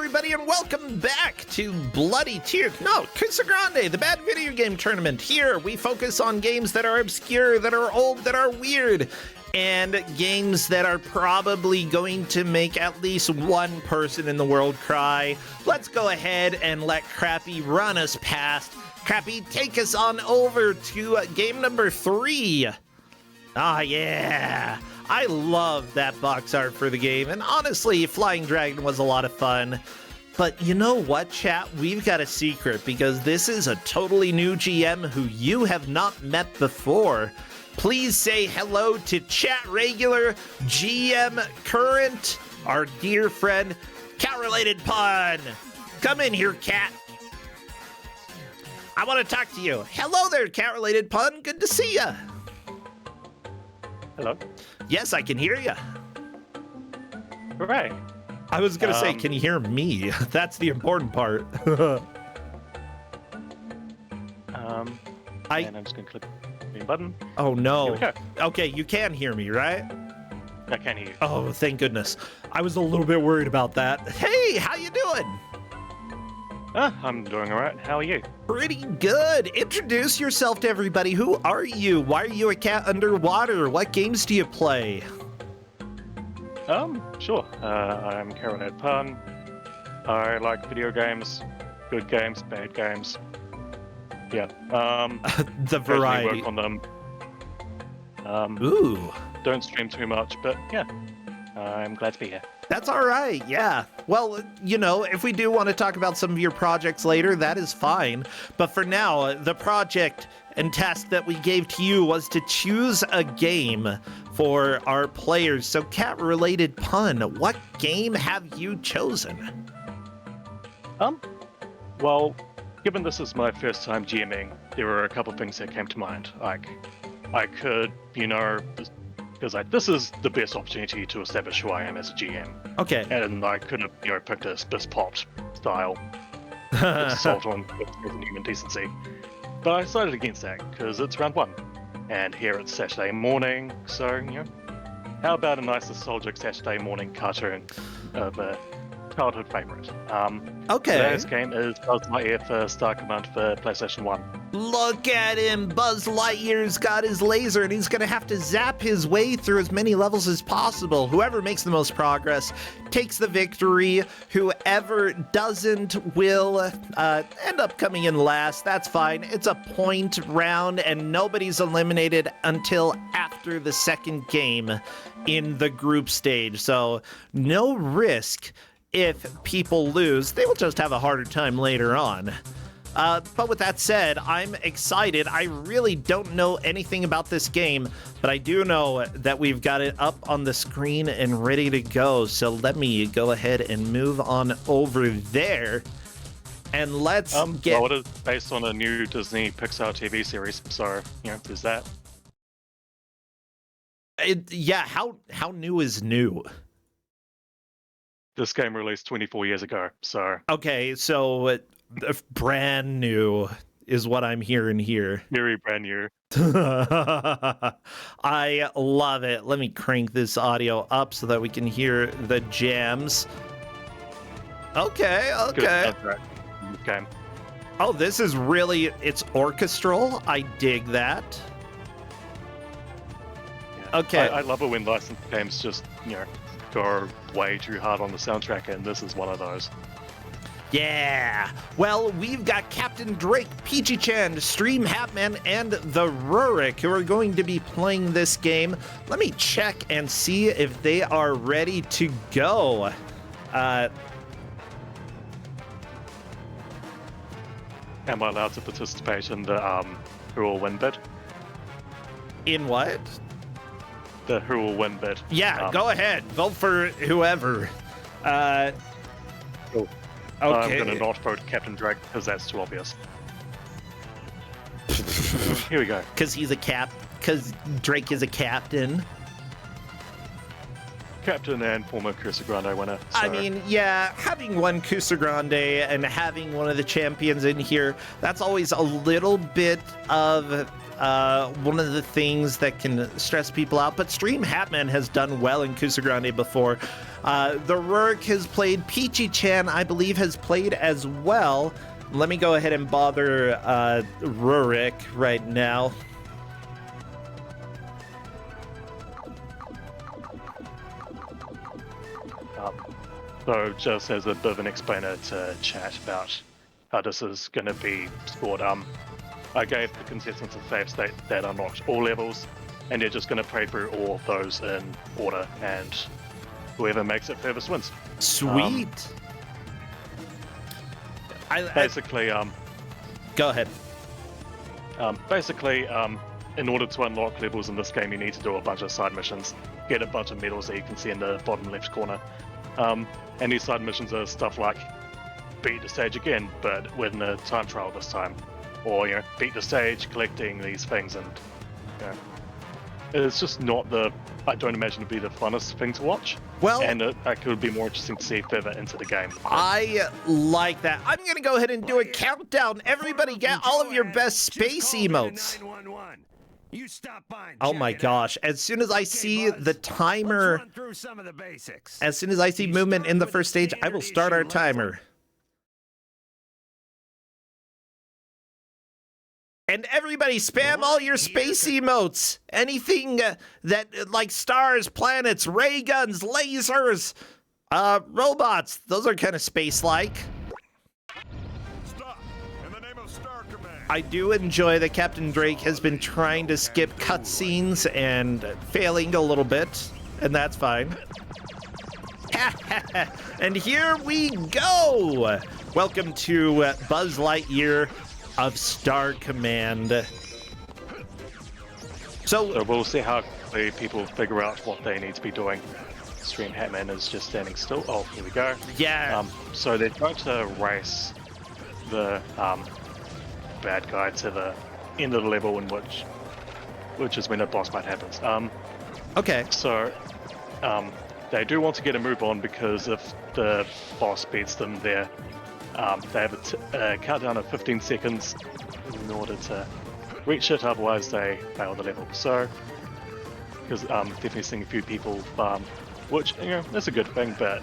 everybody, and welcome back to Kusogrand8, the bad video game tournament. Here, we focus on games that are obscure, that are old, that are weird, and games that are probably going to make at least one person in the world cry. Let's go ahead and let Crappy run us past. Crappy, take us on over to game number 3. Ah, yeah. I love that box art for the game, and honestly, Flying Dragon was a lot of fun. But you know what, chat? We've got a secret, because this is a totally new GM who you have not met before. Please say hello to chat regular, GM current, our dear friend, Cat-Related Pun. Come in here, Cat. I want to talk to you. Hello there, Cat-Related Pun. Good to see ya. Hello? Yes, I can hear you. Hooray. I was going to say, can you hear me? That's the important part. And I'm just going to click the green button. Oh, no. Here we go. Okay, you can hear me, right? I can hear you. Oh, thank goodness. I was a little bit worried about that. Hey, how you doing? I'm doing all right. How are you? Pretty good. Introduce yourself to everybody. Who are you? Why are you a cat underwater? What games do you play? Sure. I'm Cat-Related Pun. I like video games, good games, bad games. Yeah. The variety. Work on them. Ooh. Don't stream too much, but yeah. I'm glad to be here. That's all right, yeah. Well, you know, if we do want to talk about some of your projects later, that is fine. But for now, the project and task that we gave to you was to choose a game for our players. So, Cat-Related Pun, what game have you chosen? Well, given this is my first time GMing, there were a couple of things that came to mind. Like, I could, because this is the best opportunity to establish who I am as a GM. Okay. And I could have, picked a Spiss Popped style assault on human decency. But I decided against that because it's round 1. And here it's Saturday morning, so, how about a nice nostalgic Saturday morning cartoon of a childhood favorite? Okay. Today's game is Buzz Lightyear for Star Command for PlayStation 1. Look at him! Buzz Lightyear's got his laser, and he's gonna have to zap his way through as many levels as possible. Whoever makes the most progress takes the victory. Whoever doesn't will end up coming in last. That's fine. It's a point round, and nobody's eliminated until after the second game in the group stage. So no risk. If people lose, they will just have a harder time later on. But with that said, I'm excited. I really don't know anything about this game, but I do know that we've got it up on the screen and ready to go. So let me go ahead and move on over there. And let's get... Well, it is based on a new Disney Pixar TV series, so, there's that. Yeah, how new is new? This game released 24 years ago, so... Okay, so brand new is what I'm hearing here. Very brand new. I love it. Let me crank this audio up so that we can hear the jams. Okay. Okay. Oh, this is really... It's orchestral. I dig that. Yeah. Okay. I love it when licensed games just, go way too hard on the soundtrack, and this is one of those. Yeah. Well, we've got Captain Drake, Peachy-chan, Stream Hatman, and the Rurik who are going to be playing this game. Let me check and see if they are ready to go. Am I allowed to participate in the Who Will Win bid? In what? The Who Will Win bid. Yeah, go ahead. Vote for whoever. Cool. Okay. I'm going to not vote Captain Drake because that's too obvious. Here we go. Because Drake is a captain. Captain and former Kusogrand8 winner. So. I mean, yeah, having won Kusogrand8 and having one of the champions in here, that's always a little bit of one of the things that can stress people out, but Stream Hatman has done well in Kusogrand8 before. The Rurik has played, Peachy-chan, I believe, has played as well. Let me go ahead and bother Rurik right now. So just as a bit of an explainer to chat about how this is going to be scored, I gave the contestants a save state that unlocked all levels, and they're just going to play through all of those in order, and whoever makes it furthest wins. Sweet. Basically, go ahead. Basically, in order to unlock levels in this game, you need to do a bunch of side missions, get a bunch of medals that you can see in the bottom left corner. And these side missions are stuff like beat the stage again, but win a time trial this time, or beat the stage collecting these things, and it's just not the. I don't imagine it'd be the funnest thing to watch. Well, and it could be more interesting to see further into the game. I like that. I'm gonna go ahead and do a countdown. Everybody, get all of your best space emotes. Oh my gosh, as soon as I see the timer, as soon as I see movement in the first stage, I will start our timer. And everybody, spam all your space emotes. Anything that, like stars, planets, ray guns, lasers, robots. Those are kind of space-like. I do enjoy that Captain Drake has been trying to skip cutscenes and failing a little bit, and that's fine. And here we go! Welcome to Buzz Lightyear of Star Command. So we'll see how quickly people figure out what they need to be doing. Stream Hatman is just standing still. Oh, here we go. Yeah. So they're going to race the bad guy to the end of the level, in which is when a boss fight happens. Okay. So they do want to get a move on, because if the boss beats them, they have a countdown of 15 seconds in order to reach it, otherwise they fail the level. So, because definitely seeing a few people farm, which that's a good thing, but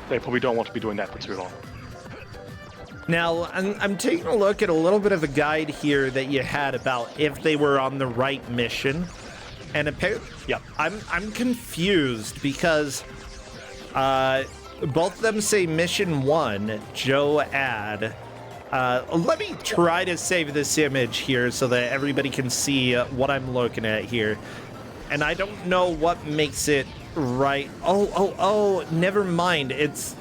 they probably don't want to be doing that for too long. Now, I'm taking a look at a little bit of a guide here that you had about if they were on the right mission, and I'm confused because both of them say mission 1, Joe Ad. Let me try to save this image here so that everybody can see what I'm looking at here. And I don't know what makes it right. Oh, never mind. It's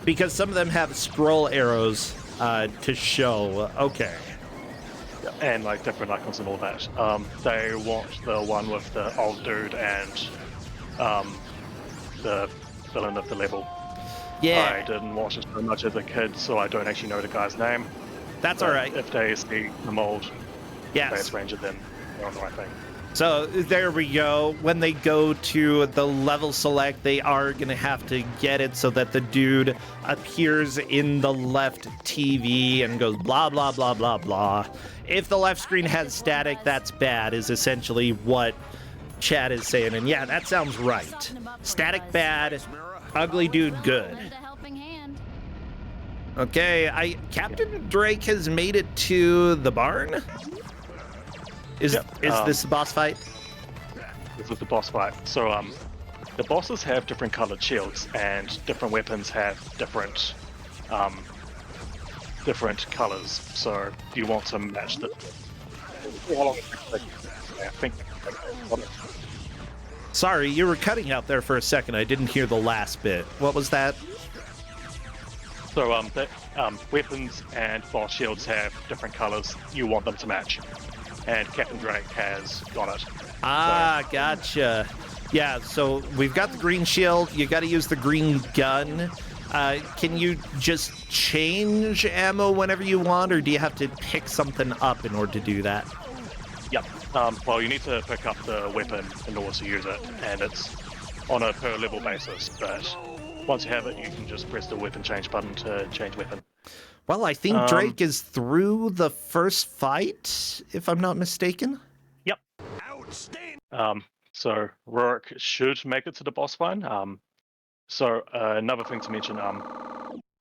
because some of them have scroll arrows to show. Okay. And like different icons and all that. They want the one with the old dude and the villain of the level. Yeah. I didn't watch it so much as a kid, so I don't actually know the guy's name. That's all right. If they see the mold, yes, Ranger, then they're on the right thing. So there we go. When they go to the level select, they are going to have to get it so that the dude appears in the left TV and goes blah, blah, blah, blah, blah. If the left screen has static, that's bad, is essentially what chat is saying. And yeah, that sounds right. Static bad, ugly dude good. Okay, Captain Drake has made it to the barn. Is this the boss fight? This is the boss fight. So the bosses have different colored shields, and different weapons have different colors. So you want to match the. Sorry, you were cutting out there for a second. I didn't hear the last bit. What was that? So weapons and boss shields have different colors. You want them to match. And Captain Drake has got it. Ah, so. Gotcha. Yeah, so we've got the green shield. You got to use the green gun. Can you just change ammo whenever you want, or do you have to pick something up in order to do that? Yep. Well, you need to pick up the weapon in order to use it, and it's on a per level basis. But once you have it, you can just press the weapon change button to change weapon. Well, I think Drake is through the first fight, if I'm not mistaken. Yep. So Rourke should make it to the boss fight. So another thing to mention,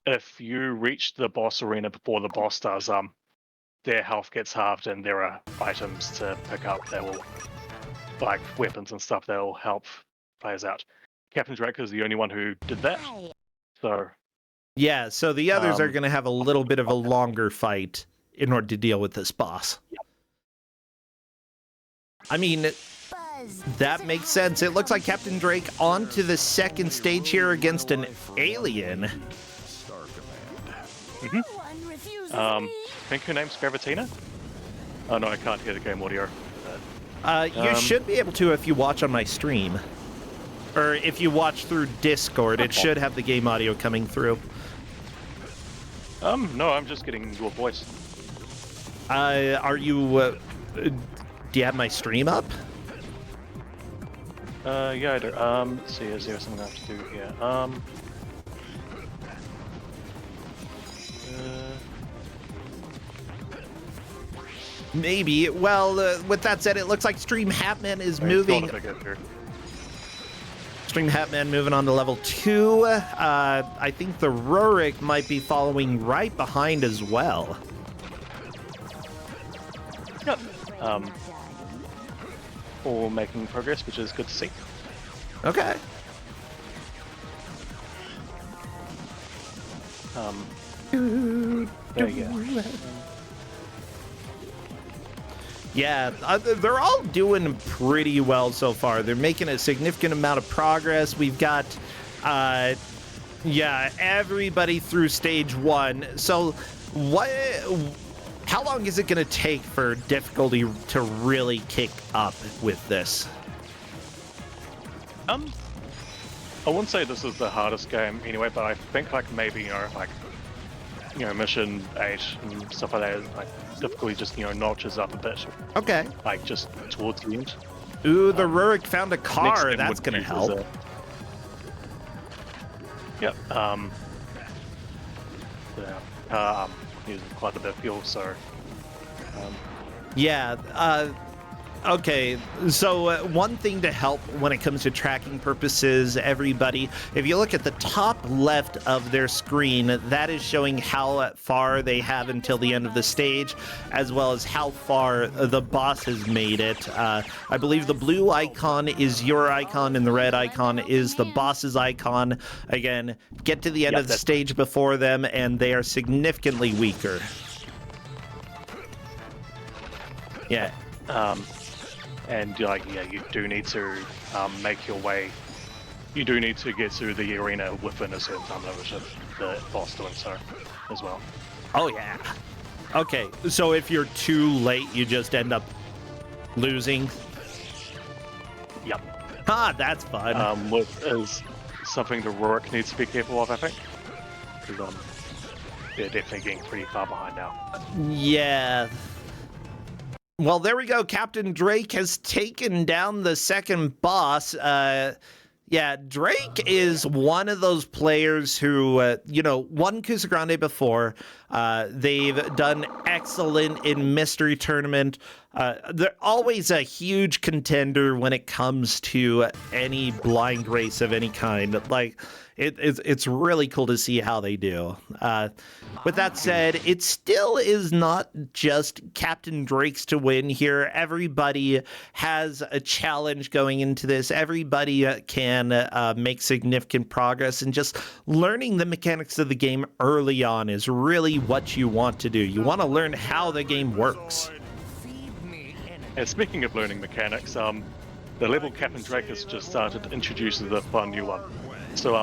if you reach the boss arena before the boss does, their health gets halved, and there are items to pick up that will, like weapons and stuff, that will help players out. Captain Drake is the only one who did that. So yeah, so the others are going to have a little bit of a longer fight in order to deal with this boss. Yep. I mean, that makes sense. It looks like Captain Drake onto the second stage here against an alien. I think her name's Gravitina? Oh no, I can't hear the game audio. You should be able to if you watch on my stream. Or if you watch through Discord, it should have the game audio coming through. No, I'm just getting your voice. Are you, do you have my stream up? Yeah, I do. Let's see, is there something I have to do here? Maybe. Well, with that said, it looks like Stream Hatman is moving. Stream Hatman moving on to level 2. I think the Rurik might be following right behind as well. Yep. All making progress, which is good to see. Okay. There you go. Yeah, they're all doing pretty well so far. They're making a significant amount of progress. We've got, yeah, everybody through stage 1. So how long is it going to take for difficulty to really kick up with this? I wouldn't say this is the hardest game anyway, but I think like maybe, mission 8 and stuff like that, like difficulty just, notches up a bit. Okay. Like just towards the end. Ooh, the Rurik found a car. That's going to help. Yep. Using quite a bit of fuel, so. Yeah. Okay, so one thing to help when it comes to tracking purposes, everybody, if you look at the top left of their screen, that is showing how far they have until the end of the stage, as well as how far the boss has made it. I believe the blue icon is your icon and the red icon is the boss's icon. Again, get to the end of the stage before them and they are significantly weaker. Yeah. And you do need to make your way. You do need to get to the arena within a certain time limit of the boss doing so, as well. Oh yeah. Okay, so if you're too late, you just end up losing. Yep. Ah, that's fun. Which is something the Rourke needs to be careful of, I think. Because they're definitely getting pretty far behind now. Yeah. Well, there we go. Captain Drake has taken down the second boss. Yeah, Drake is one of those players who, won Kusogrand8 before. They've done excellent in Mystery Tournament. They're always a huge contender when it comes to any blind race of any kind. Like, it's really cool to see how they do. With that said, it still is not just Captain Drake's to win here. Everybody has a challenge going into this. Everybody can make significant progress, and just learning the mechanics of the game early on is really what you want to do. You want to learn how the game works. And speaking of learning mechanics, the level Captain Drake has just started introduces a fun new one. So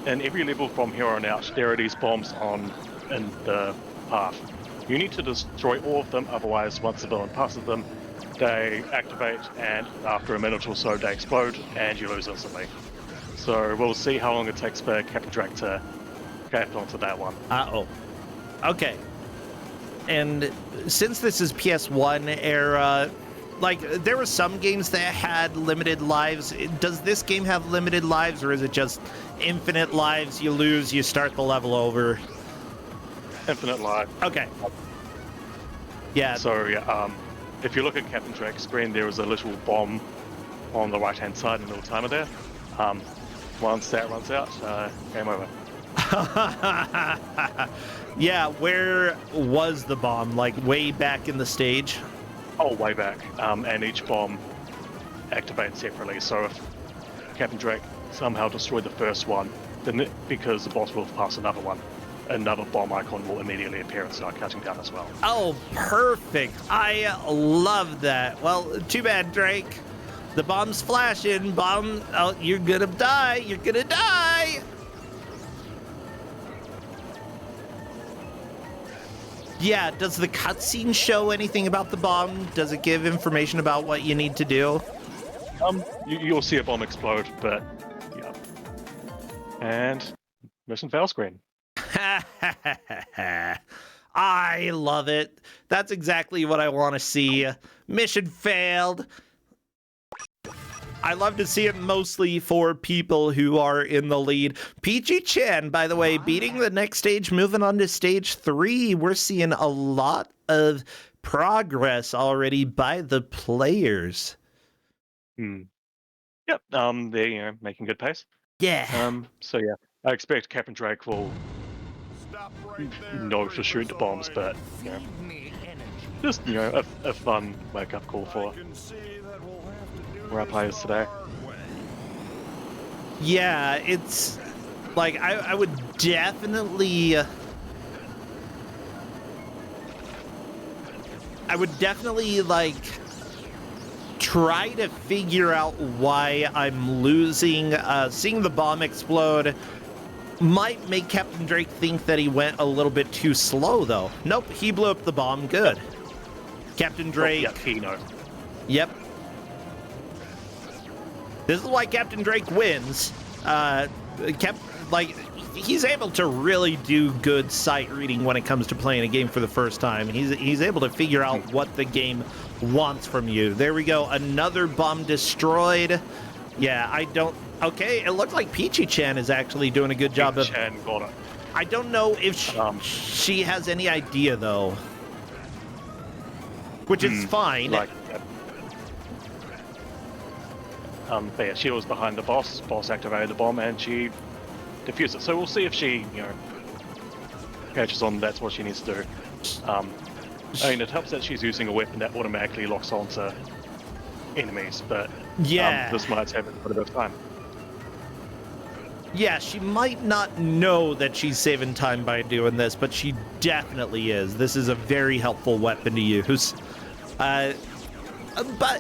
in every level from here on out, there are these bombs in the path. You need to destroy all of them, otherwise once the villain passes them, they activate, and after a minute or so they explode and you lose instantly. So we'll see how long it takes for Captain Drake to get onto that one. Uh-oh. Okay. And since this is PS1 era, like, there were some games that had limited lives. Does this game have limited lives, or is it just infinite lives? You lose, you start the level over? Infinite life. Okay. Yeah. So yeah, if you look at Captain Drake's screen, there is a little bomb on the right-hand side and a little timer there. Once that runs out, game over. Yeah, where was the bomb? Like way back in the stage? Oh, way back. And each bomb activates separately. So if Captain Drake somehow destroyed the first one, then because the boss will pass another one, another bomb icon will immediately appear and start cutting down as well. Oh, perfect. I love that. Well, too bad, Drake. The bomb's flashing. Bomb. Oh, you're gonna die. You're gonna die. Yeah, does the cutscene show anything about the bomb? Does it give information about what you need to do? You'll see a bomb explode, but yeah. And mission fail screen. I love it. That's exactly what I want to see. Mission failed. I love to see it mostly for people who are in the lead. Peachy Chan, by the way, beating the next stage, moving on to stage 3. We're seeing a lot of progress already by the players. Yep, they're making good pace. Yeah. So yeah, I expect Captain Drake will know to shoot the bombs, but just a fun wake-up call for our players today. Yeah, it's like I would definitely like try to figure out why I'm losing. Seeing the bomb explode might make Captain Drake think that he went a little bit too slow, though. Nope, he blew up the bomb. Good. Captain Drake. Oh, yeah, he knows. Yep. This is why Captain Drake wins. He's able to really do good sight reading when it comes to playing a game for the first time. He's able to figure out what the game wants from you. There we go. Another bomb destroyed. Yeah, I don't... Okay, it looks like Peachy Chan is actually doing a good job of... Chan got it. I don't know if she has any idea, though. Which is fine. But yeah, she was behind the boss. Boss activated the bomb and she defused it. So we'll see if she, catches on. That's what she needs to do. I mean, it helps that she's using a weapon that automatically locks onto enemies, but yeah, this might have a bit of time. Yeah, she might not know that she's saving time by doing this, but she definitely is. This is a very helpful weapon to use. But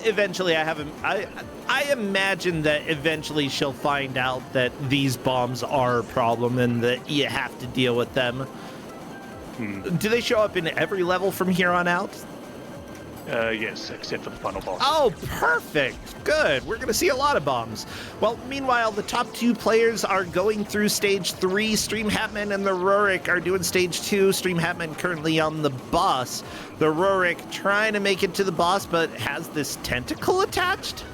eventually I imagine that eventually she'll find out that these bombs are a problem and that you have to deal with them. Do they show up in every level from here on out? Yes, except for the final boss. Oh, perfect. Good. We're going to see a lot of bombs. Well, meanwhile, the top 2 players are going through stage 3. Stream Hatman and the Rurik are doing stage 2. Stream Hatman currently on the boss. The Rurik trying to make it to the boss, but has this tentacle attached?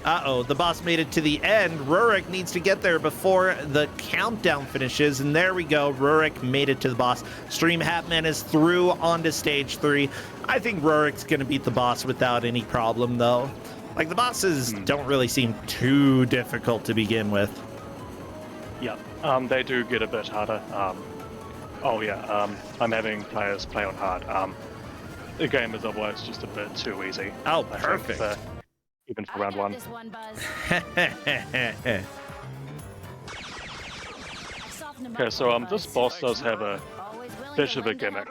Uh-oh, the boss made it to the end. Rurik needs to get there before the countdown finishes, and there we go. Rurik made it to the boss. Stream Hatman is through onto stage 3. I think Rurik's going to beat the boss without any problem, though. Like, the bosses don't really seem too difficult to begin with. Yeah, they do get a bit harder. I'm having players play on hard. The game is otherwise just a bit too easy. Oh, perfect. Even for round 1. Okay, so this boss does have a bit of a gimmick.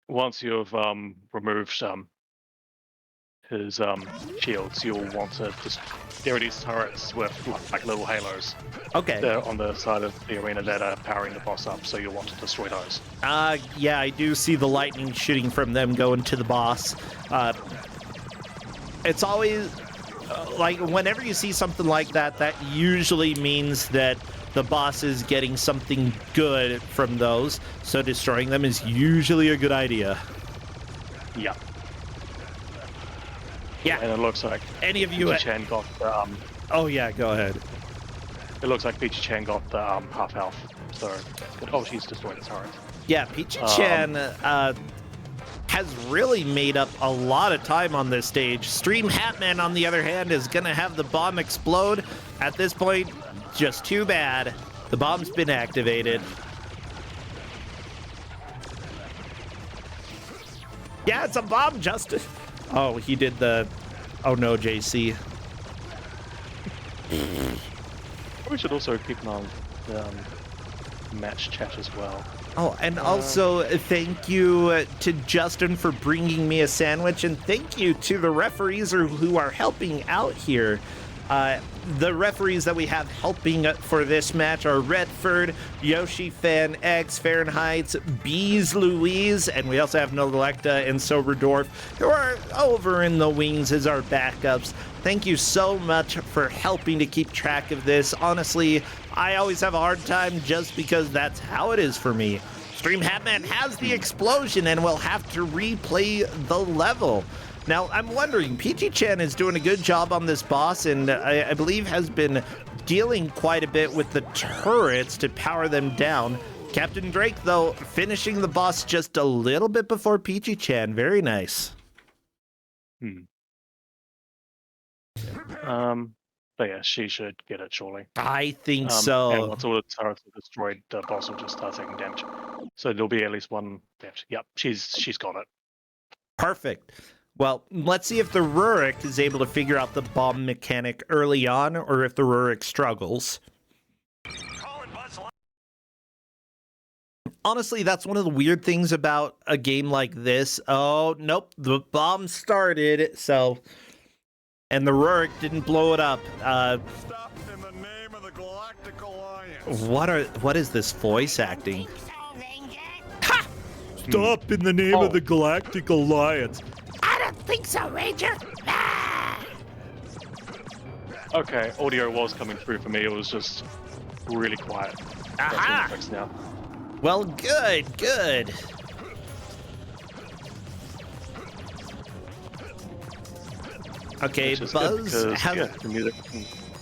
Once you've removed his shields, you'll want to just... There are these turrets with like little halos. Okay. They're on the side of the arena that are powering the boss up, so you'll want to destroy those. Yeah, I do see the lightning shooting from them going to the boss. It's always, like, whenever you see something like that, that usually means that the boss is getting something good from those, so destroying them is usually a good idea. Yeah. Yeah. And it looks like any of you... Peachy Chan got the... Oh, yeah, go ahead. It looks like Peachy Chan got the half health, So that's good. Oh, she's destroyed the turret. Yeah, Peachy-chan has really made up a lot of time on this stage. Stream Hatman, on the other hand, is going to have the bomb explode. At this point, just too bad. The bomb's been activated. Yeah, it's a bomb, Justin. Oh, he did the... Oh no, JC. We should also keep an eye on match chat as well. Oh, and also thank you to Justin for bringing me a sandwich, and thank you to the referees who are helping out here. The referees that we have helping for this match are Redford, Yoshi Fan X, Fahrenheit, Bees Louise, and we also have Nolecta and Soberdorf, who are over in the wings as our backups. Thank you so much for helping to keep track of this. Honestly, I always have a hard time just because that's how it is for me. Stream Hatman has the explosion and will have to replay the level. Now, I'm wondering, Peachy-chan is doing a good job on this boss, and I believe has been dealing quite a bit with the turrets to power them down. Captain Drake, though, finishing the boss just a little bit before Peachy-chan. Very nice. But yeah, she should get it surely. I think so. And once all the turrets are destroyed, the boss will just start taking damage. So there'll be at least one damage. Yep, she's got it. Perfect. Well, let's see if the Rurik is able to figure out the bomb mechanic early on, or if the Rurik struggles. Honestly, that's one of the weird things about a game like this. Oh, nope, the bomb started, so... And the Rurik didn't blow it up. Stop in the name of the Galactic Alliance. What is this voice acting? Ha! Stop in the name of the Galactic Alliance. I don't think so, Ranger. Ah! Okay, audio was coming through for me. It was just really quiet. Aha! That's now. Well, good. Okay, Buzz has... the music.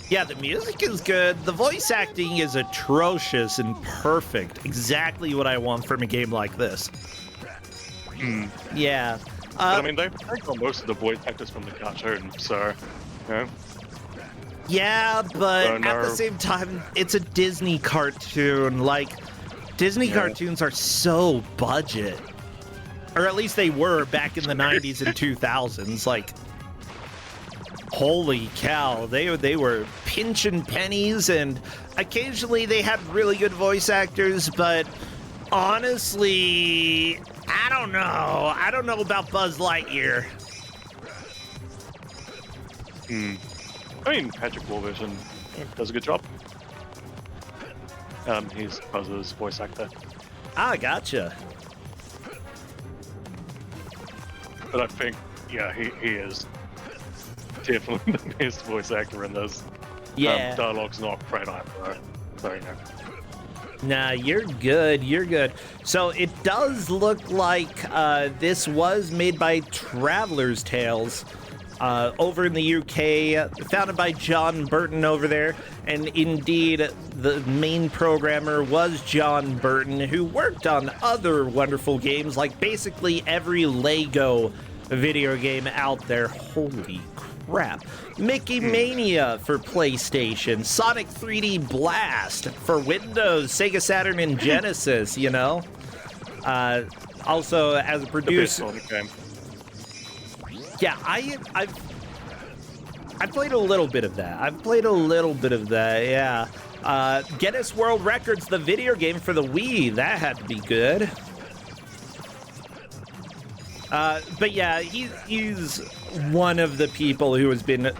Yeah, the music is good. The voice acting is atrocious and perfect. Exactly what I want from a game like this. Yeah. But, I mean, they've got most of the voice actors from the cartoon, so, you know. Yeah, but at the same time, it's a Disney cartoon. Like, Disney cartoons are so budget. Or at least they were back in the 90s and 2000s. Like, holy cow, they were pinching pennies, and occasionally they had really good voice actors, but honestly, I don't know. I don't know about Buzz Lightyear. I mean, Patrick Warburton does a good job. He's Buzz's voice actor. Ah, gotcha. But I think, yeah, he is definitely the best voice actor in this. Yeah. Dialogue's not great either, though. So, you know. Nah, you're good. So it does look like this was made by Traveler's Tales over in the UK, founded by John Burton over there. And indeed, the main programmer was John Burton, who worked on other wonderful games, like basically every Lego video game out there. Holy crap. Mickey Mania for PlayStation, Sonic 3D Blast for Windows, Sega Saturn, and Genesis, you know? Also, as a producer... Yeah, I've played a little bit of that. Yeah. Guinness World Records, the video game for the Wii, that had to be good. But yeah, he's one of the people who has been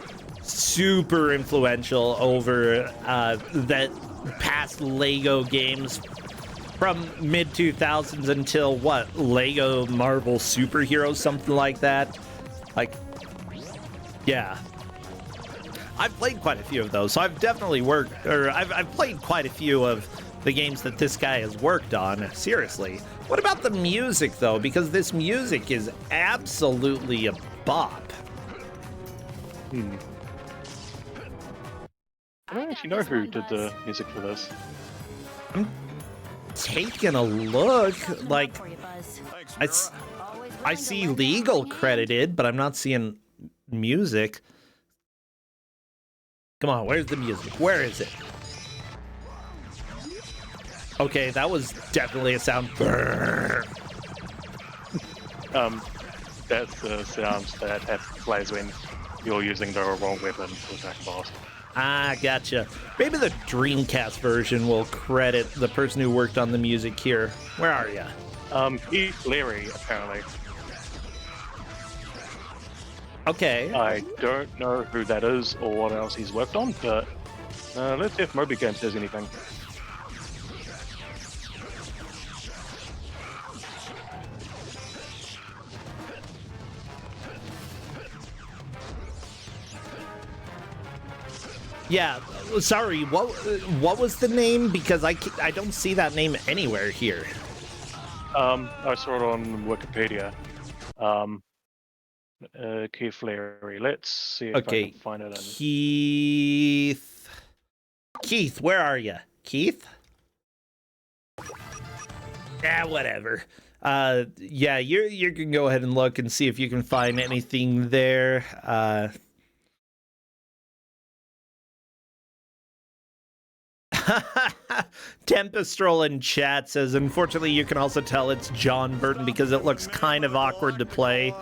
super influential over that past Lego games from mid-2000s until, what, Lego Marvel Superheroes, something like that. Like, yeah. I've played quite a few of those, so I've definitely I've played quite a few of the games that this guy has worked on, seriously. What about the music, though? Because this music is absolutely a bop. I don't actually know who did the music for this. taking a look. Like, Thanks, I see legal credited, but I'm not seeing music. Come on, where's the music? Where is it? Okay, that was definitely a sound. That's the sound that plays when you're using the wrong weapon to attack a boss. Ah, gotcha. Maybe the Dreamcast version will credit the person who worked on the music here. Where are ya? Keith Leary, apparently. Okay. I don't know who that is or what else he's worked on, but let's see if Moby Game says anything. Yeah, sorry, what was the name? Because I don't see that name anywhere here. I saw it on Wikipedia. Keith Leary. Let's see if I can find it. Keith, where are you? Keith? Whatever. Yeah, you can go ahead and look and see if you can find anything there. Tempestral in chat says, unfortunately, you can also tell it's John Burton because it looks kind of awkward to play.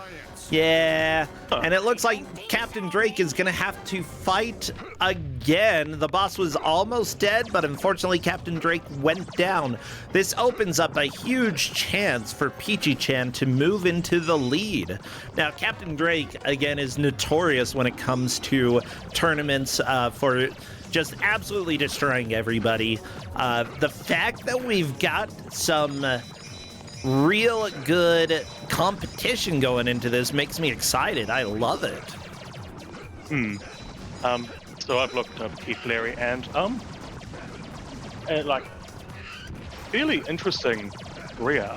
Yeah, and it looks like Captain Drake is going to have to fight again. The boss was almost dead, but unfortunately, Captain Drake went down. This opens up a huge chance for Peachy-chan to move into the lead. Now, Captain Drake, again, is notorious when it comes to tournaments for just absolutely destroying everybody. The fact that we've got some real good competition going into this makes me excited. I love it. So I've looked up Keith Leary and like fairly interesting career.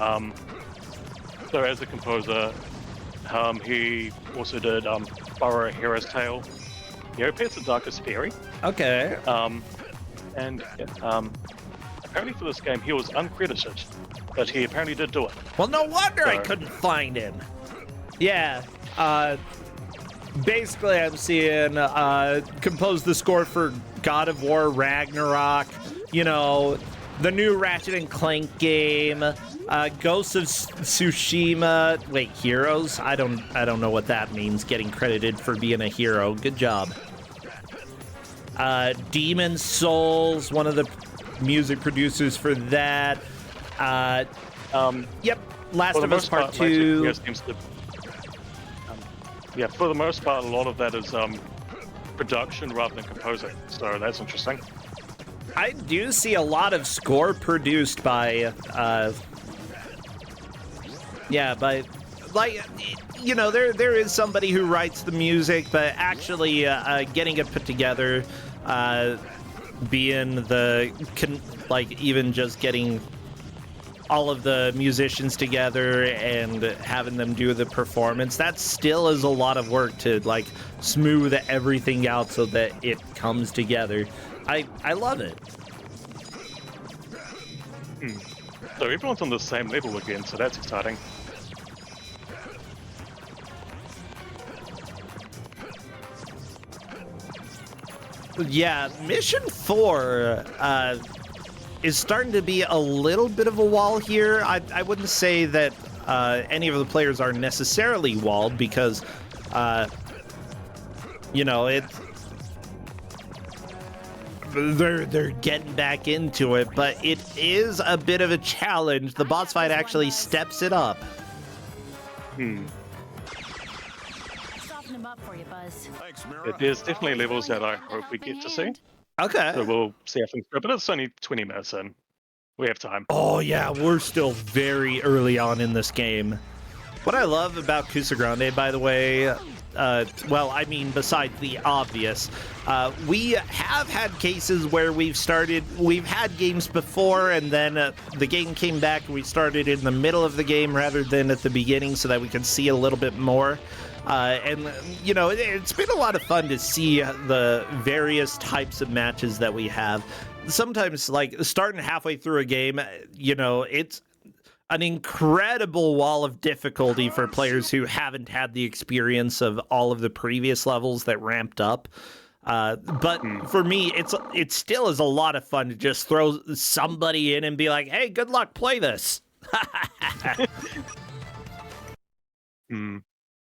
So as a composer, he also did Borrow a Hero's Tale, Neopets: The Darkest Fury. Okay. And apparently for this game he was uncredited, but he apparently did do it. Well, no wonder I couldn't find him. Yeah. Basically, I'm seeing compose the score for God of War Ragnarok. You know, the new Ratchet and Clank game. Ghosts of Tsushima. Wait, Heroes? I don't know what that means. Getting credited for being a hero. Good job. Demon Souls, one of the music producers for that. Yep. Last of Us Part 2. Yeah, for the most part, a lot of that is production rather than composing. So that's interesting. I do see a lot of score produced by, like, you know, there is somebody who writes the music, but actually getting it put together, being even just getting all of the musicians together and having them do the performance, that still is a lot of work to, like, smooth everything out so that it comes together. I love it. So everyone's on the same level again, so that's exciting. Yeah, Mission 4 is starting to be a little bit of a wall here. I wouldn't say that any of the players are necessarily walled because, you know, they're getting back into it, but it is a bit of a challenge. The boss fight actually steps it up. There's definitely levels that I hope we get to see. Okay. So we'll see how things go, but it's only 20 minutes in. We have time. Oh yeah, we're still very early on in this game. What I love about Kusogrand8, by the way, well, I mean, besides the obvious, we have had cases where we've had games before, and then the game came back, and we started in the middle of the game rather than at the beginning so that we could see a little bit more. And, you know, it's been a lot of fun to see the various types of matches that we have. sometimes, like, starting halfway through a game, you know, it's an incredible wall of difficulty for players who haven't had the experience of all of the previous levels that ramped up. But for me, it still is a lot of fun to just throw somebody in and be like, hey, good luck, play this.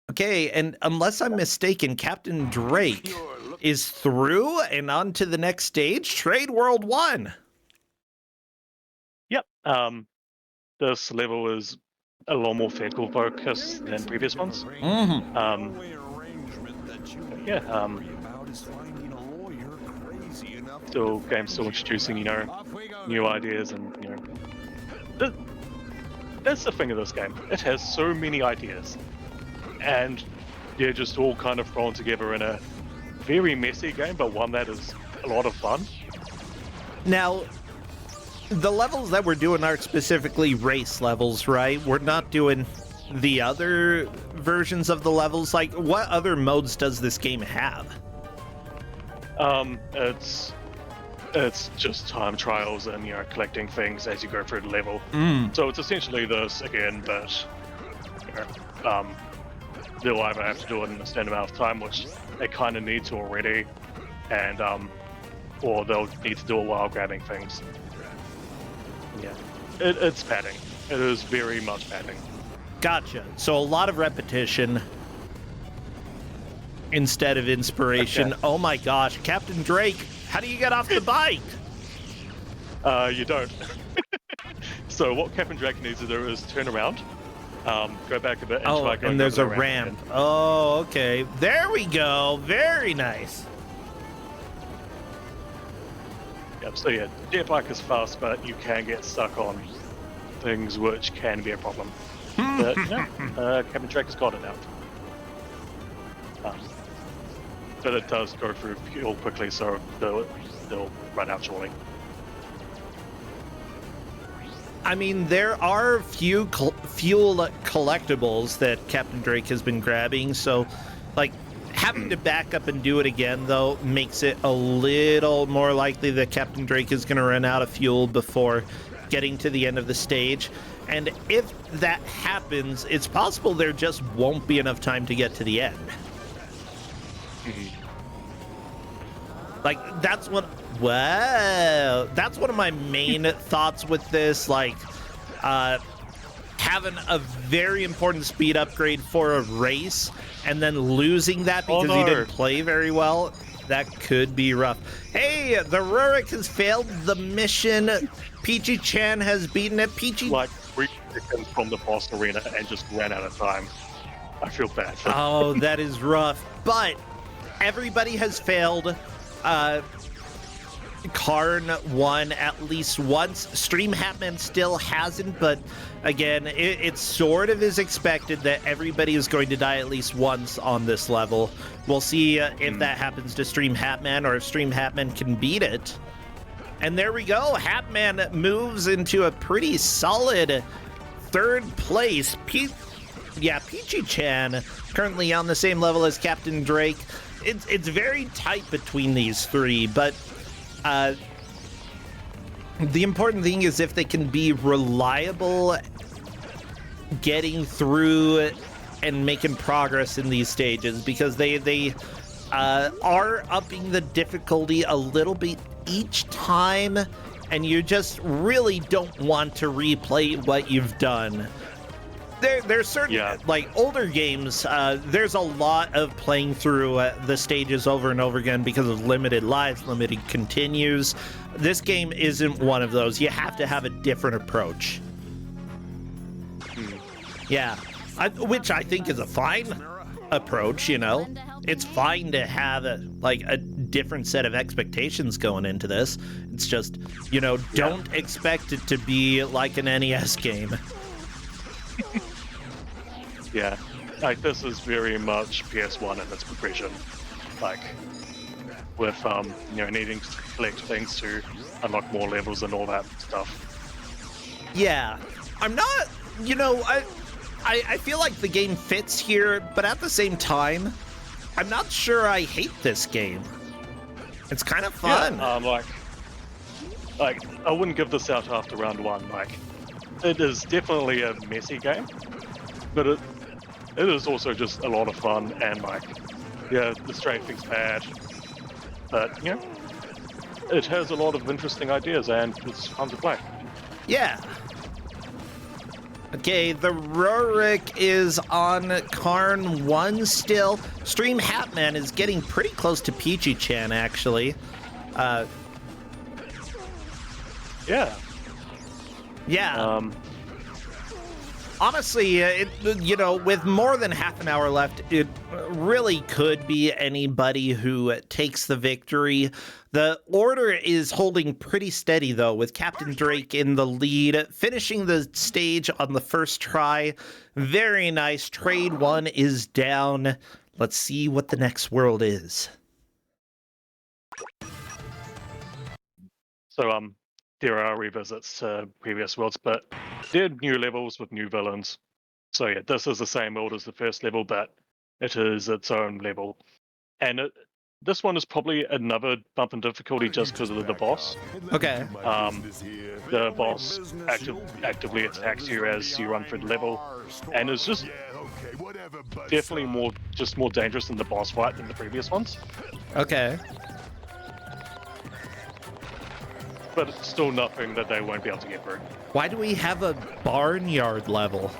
Okay, and unless I'm mistaken, Captain Drake is through and on to the next stage, Trade World 1. Yep. This level is a lot more vehicle focused than previous ones. Still, game's still introducing, you know, new ideas, and you know, that's the thing of this game. It has so many ideas, and they're just all kind of thrown together in a very messy game, but one that is a lot of fun. Now, the levels that we're doing are specifically race levels, right? We're not doing the other versions of the levels. Like, what other modes does this game have? It's just time trials and, you know, collecting things as you go through the level. So it's essentially this again, but you know, they'll either have to do it in a standard amount of time, which they kind of need to already, and or they'll need to do it while grabbing things. Yeah, it's padding. It is very much padding. Gotcha. So a lot of repetition instead of inspiration. Okay. Oh my gosh, Captain Drake, how do you get off the bike? You don't. So what Captain Drake needs to do is turn around, go back a bit, and try going. And there's a ramp. Oh, okay. There we go. Very nice. Yep. So yeah, jet bike is fast, but you can get stuck on things, which can be a problem. But no, Captain Drake has got it now. But it does go through fuel quickly, so they'll run out shortly. I mean, there are few fuel collectibles that Captain Drake has been grabbing, so, like, having to back up and do it again, though, makes it a little more likely that Captain Drake is going to run out of fuel before getting to the end of the stage. And if that happens, it's possible there just won't be enough time to get to the end. Like, that's one of my main thoughts with this. Like, having a very important speed upgrade for a race and then losing that because you didn't play very well, that could be rough. Hey, the Rurik has failed the mission. Peachy-chan has beaten it. Peachy, like, 3 seconds from the boss arena and just ran out of time. I feel bad. Oh, that is rough. But everybody has failed. Karn won at least once. Stream Hatman still hasn't, but again, it sort of is expected that everybody is going to die at least once on this level. We'll see if that happens to Stream Hatman or if Stream Hatman can beat it. And there we go. Hatman moves into a pretty solid 3rd place. Peachy-chan currently on the same level as Captain Drake. It's very tight between these three, but the important thing is if they can be reliable getting through and making progress in these stages, because they are upping the difficulty a little bit each time, and you just really don't want to replay what you've done. There's certain, like, older games, there's a lot of playing through the stages over and over again because of limited lives, limited continues. This game isn't one of those. You have to have a different approach. Yeah, which I think is a fine approach, you know. It's fine to have a different set of expectations going into this. It's just, you know, don't expect it to be like an NES game. Yeah, like, this is very much PS1 in its progression, like, with, you know, needing to collect things to unlock more levels and all that stuff. Yeah, I'm not, you know, I feel like the game fits here, but at the same time, I'm not sure I hate this game. It's kind of fun. Yeah, like, like, I wouldn't give this out after round one. Like, it is definitely a messy game, but it is also just a lot of fun. And like, yeah, the strafing's bad, but you know, it has a lot of interesting ideas and it's fun to play. Yeah. Okay, the Rorik is on Karn 1 still. Stream Hatman is getting pretty close to Peachy-chan, actually. Yeah. Yeah. Honestly, with more than half an hour left, it really could be anybody who takes the victory. The order is holding pretty steady, though, with Captain Drake in the lead, finishing the stage on the first try. Very nice. Trade 1 is down. Let's see what the next world is. So, there are revisits to previous worlds, but they're new levels with new villains. So yeah, this is the same world as the first level, but it is its own level. And this one is probably another bump in difficulty just because of the boss. Okay. The boss actively attacks you as you run through the level, and it's just definitely more dangerous in the boss fight than the previous ones. Okay. But it's still nothing that they won't be able to get through. Why do we have a barnyard level?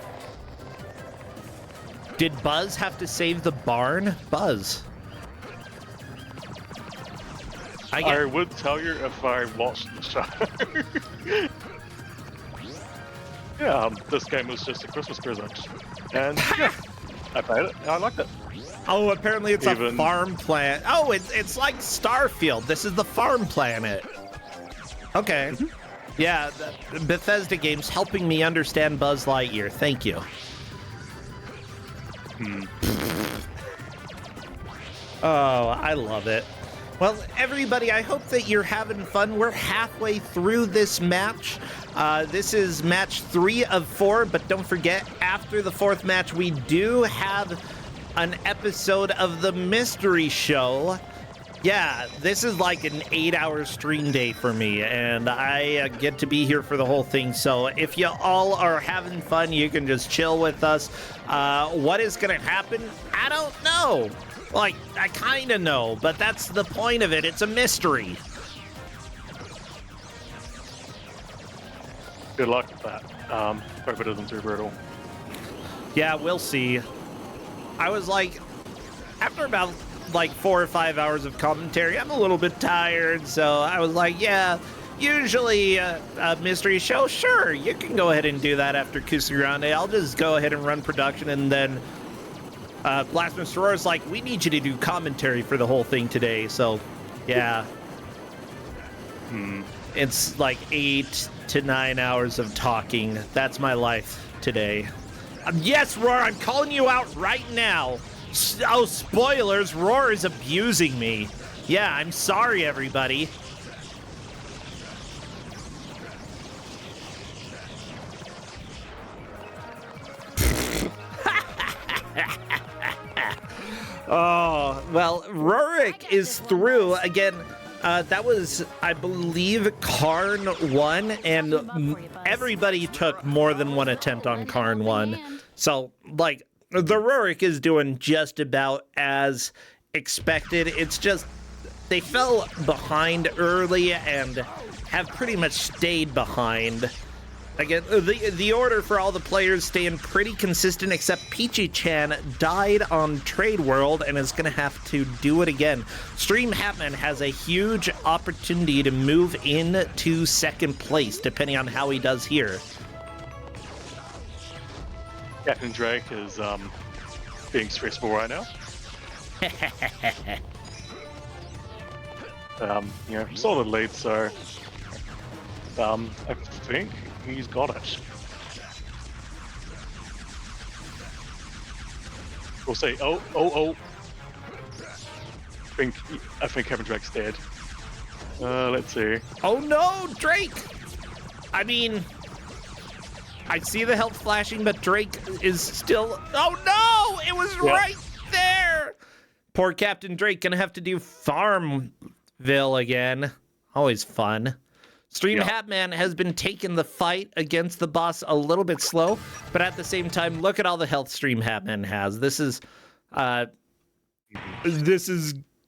Did Buzz have to save the barn? Buzz. I would tell you if I watched the show. Yeah, this game was just a Christmas present. And yeah, I played it. I liked it. Oh, apparently it's a farm planet. Oh, it's like Starfield. This is the farm planet. Okay. Yeah, Bethesda games helping me understand Buzz Lightyear. Thank you. Oh, I love it. Well, everybody, I hope that you're having fun. We're halfway through this match. This is match 3 of 4, but don't forget, after the 4th match, we do have an episode of the mystery show. Yeah, this is like an 8-hour stream day for me, and I get to be here for the whole thing. So if you all are having fun, you can just chill with us. What is going to happen? I don't know. Like, I kind of know, but that's the point of it. It's a mystery. Good luck with that. Hope it isn't too brutal. Yeah, we'll see. I was like, after about like 4 or 5 hours of commentary, I'm a little bit tired, so I was like, yeah, usually a mystery show, sure, you can go ahead and do that after Kusogrand8. I'll just go ahead and run production, and then Blasphemous Roar's like, we need you to do commentary for the whole thing today, so yeah. It's like 8 to 9 hours of talking. That's my life today. Yes, Roar, I'm calling you out right now. Oh, spoilers, Roar is abusing me. Yeah, I'm sorry, everybody. Oh, well, Rorik is through. Again, that was, I believe, Karn 1, and everybody took more than one attempt on Karn 1. So, like, the Rorik is doing just about as expected. It's just they fell behind early and have pretty much stayed behind. Again, the order for all the players staying pretty consistent, except Peachy-chan died on Trade World and is going to have to do it again. Stream Hatman has a huge opportunity to move into second place, depending on how he does here. Captain Drake is being stressful right now. Solid lead, so I think he's got it. We'll see. Oh. I think Captain Drake's dead. Let's see. Oh no, Drake! I mean, I see the health flashing, but Drake is still... Oh no! It was right there! Poor Captain Drake gonna have to do Farmville again. Always fun. Stream Yeah. Hatman has been taking the fight against the boss a little bit slow, but at the same time, look at all the health Stream Hatman has. This is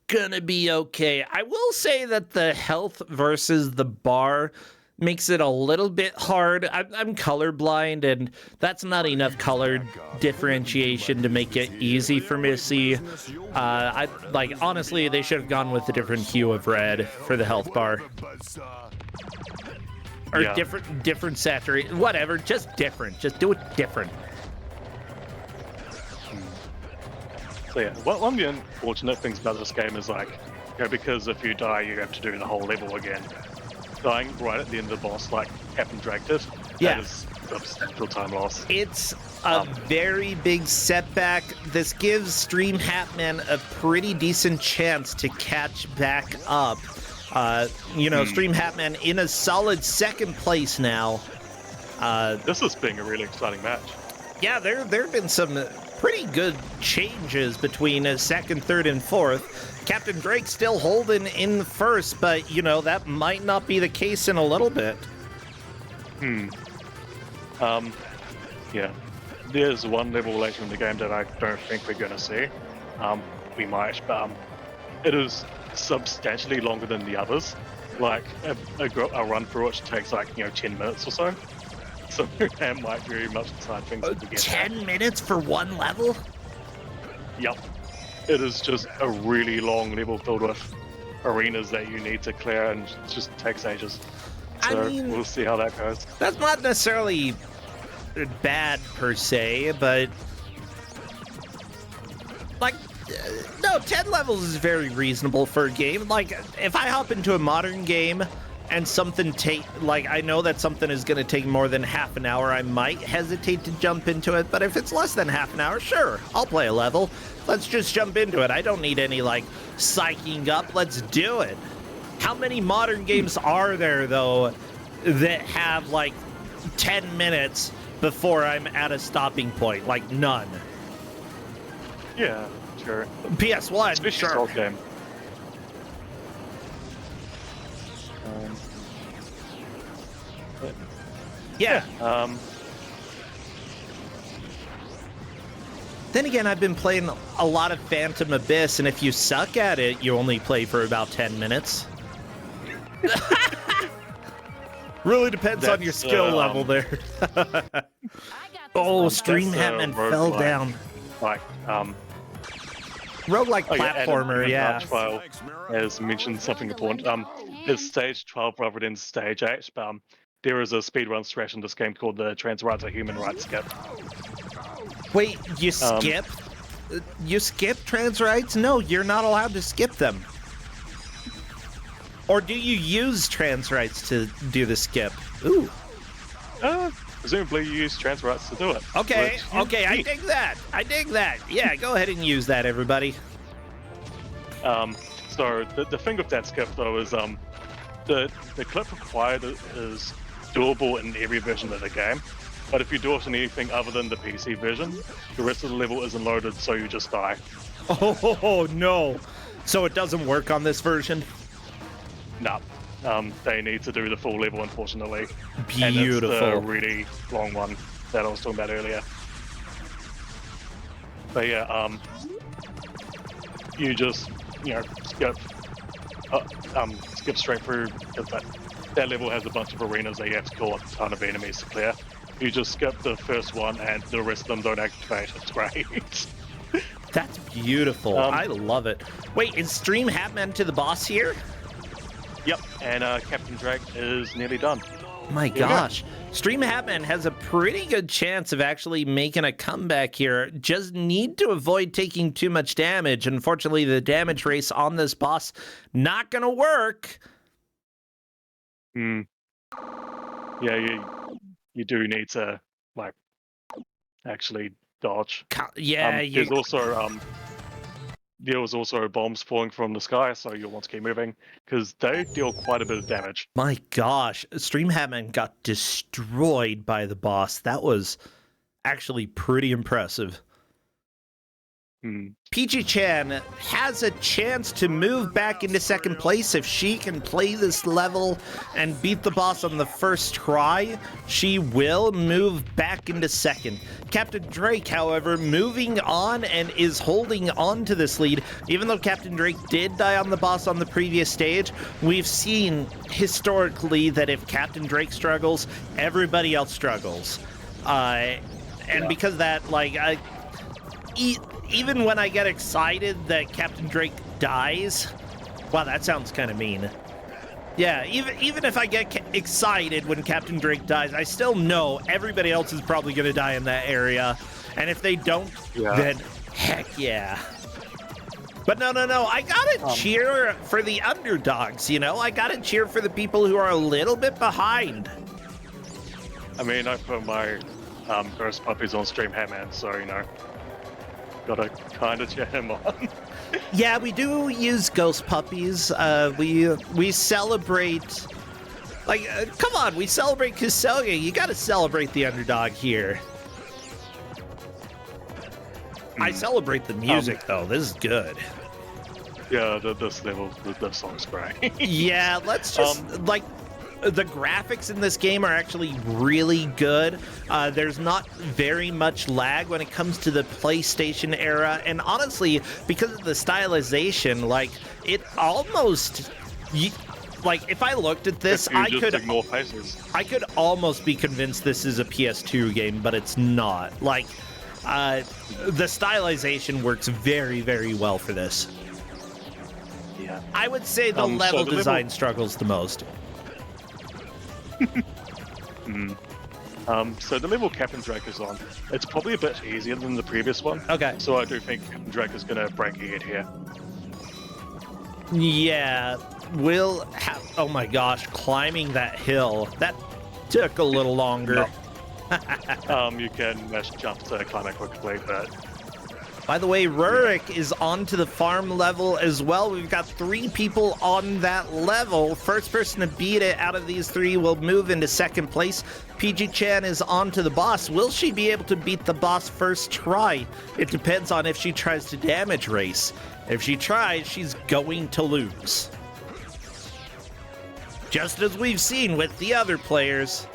gonna be okay. I will say that the health versus the bar makes it a little bit hard. I'm colorblind, and that's not enough color differentiation to make it easy for me to see. Honestly, they should have gone with a different hue of red for the health bar. Or Yeah. different saturation, whatever, just different. Just do it different. So yeah, one of the unfortunate things about this game is like, because if you die, you have to do the whole level again. Dying right at the end of the boss, like Captain Drake did, Yeah. that is substantial time loss. It's a very big setback. This gives Stream Hatman a pretty decent chance to catch back up. Stream Hatman in a solid second place now. This is being a really exciting match. Yeah, there have been some pretty good changes between second, third, and fourth. Captain Drake still holding in first, but, that might not be the case in a little bit. Yeah. There's one level later in the game that I don't think we're going to see. We might, but it is substantially longer than the others. Like, a run through which takes 10 minutes or so. So that might very much decide things at the beginning. 10 minutes for one level? Yep. It is just a really long level filled with arenas that you need to clear, and it just takes ages. So we'll see how that goes. That's not necessarily bad per se, but no, 10 levels is very reasonable for a game. Like, if I hop into a modern game and something I know that something is going to take more than half an hour, I might hesitate to jump into it. But if it's less than half an hour, sure, I'll play a level. Let's just jump into it. I don't need any psyching up. Let's do it. How many modern games are there though that have 10 minutes before I'm at a stopping point? None. Yeah, sure. PS1, Especially sure. short game. Yeah. Then again, I've been playing a lot of Phantom Abyss, and if you suck at it, you only play for about 10 minutes. Really depends on your skill level there. Oh, Stream Hatman fell down. Roguelike platformer, yeah. File has mentioned something important. It's stage 12 rather than stage 8, but there is a speedrun stretch in this game called the Transwriter Human Rights Skip. Wait, you skip? You skip trans rights? No, you're not allowed to skip them. Or do you use trans rights to do the skip? Ooh. Presumably you use trans rights to do it. Okay, I dig that. Yeah, go ahead and use that, everybody. So the thing with that skip though is the clip required is doable in every version of the game, but if you do it in anything other than the PC version, the rest of the level isn't loaded, so you just die. Oh no! So it doesn't work on this version? No. They need to do the full level, unfortunately. Beautiful. And it's the really long one that I was talking about earlier. But yeah, you just skip straight through. That level has a bunch of arenas that you have to kill a ton of enemies to clear. You just skip the first one, and the rest of them don't activate. It's great. That's beautiful. I love it. Wait, is Stream Hatman to the boss here? Yep, and Captain Drake is nearly done. My gosh. Stream Hatman has a pretty good chance of actually making a comeback here. Just need to avoid taking too much damage. Unfortunately, the damage race on this boss not gonna work. Yeah, you do need to actually dodge. Yeah, there was also bombs falling from the sky, so you'll want to keep moving, because they deal quite a bit of damage. My gosh, Stream Hatman got destroyed by the boss. That was actually pretty impressive. Peachy-chan has a chance to move back into second place if she can play this level and beat the boss on the first try. She will move back into second. Captain Drake, however, moving on and is holding on to this lead. Even though Captain Drake did die on the boss on the previous stage, we've seen historically that if Captain Drake struggles, everybody else struggles. And because of that, like, even when I get excited that Captain Drake dies, wow, that sounds kind of mean. Yeah, even if I get excited when Captain Drake dies, I still know everybody else is probably going to die in that area. And if they don't, then heck yeah. But no, I gotta cheer for the underdogs, you know? I gotta cheer for the people who are a little bit behind. I mean, I put my Ghost Puppies on stream, hey man, so, you know, gotta kind of cheer him on. Yeah, we do use Ghost Puppies. We celebrate, like, come on, we celebrate Kusogrand8. You gotta celebrate the underdog here. I celebrate the music, though. This is good. Yeah, this level, this song's great. Yeah, let's just, the graphics in this game are actually really good. There's not very much lag when it comes to the PlayStation era, and honestly, because of the stylization, like, it almost, like, if I looked at this, I could almost be convinced this is a PS2 game, but it's not. Like, the stylization works very, very well for this. Yeah. I would say the level design struggles the most. So the level Captain Drake is on, it's probably a bit easier than the previous one. Okay. So I do think Captain Drake is going to break ahead here. Yeah, we'll have, oh my gosh, climbing that hill, that took a little longer. No. You can mash jump to climb it quickly, but... By the way, Rurik is onto the farm level as well. We've got 3 people on that level. First person to beat it out of these 3 will move into second place. PG-chan is onto the boss. Will she be able to beat the boss first try? It depends on if she tries to damage race. If she tries, she's going to lose. Just as we've seen with the other players.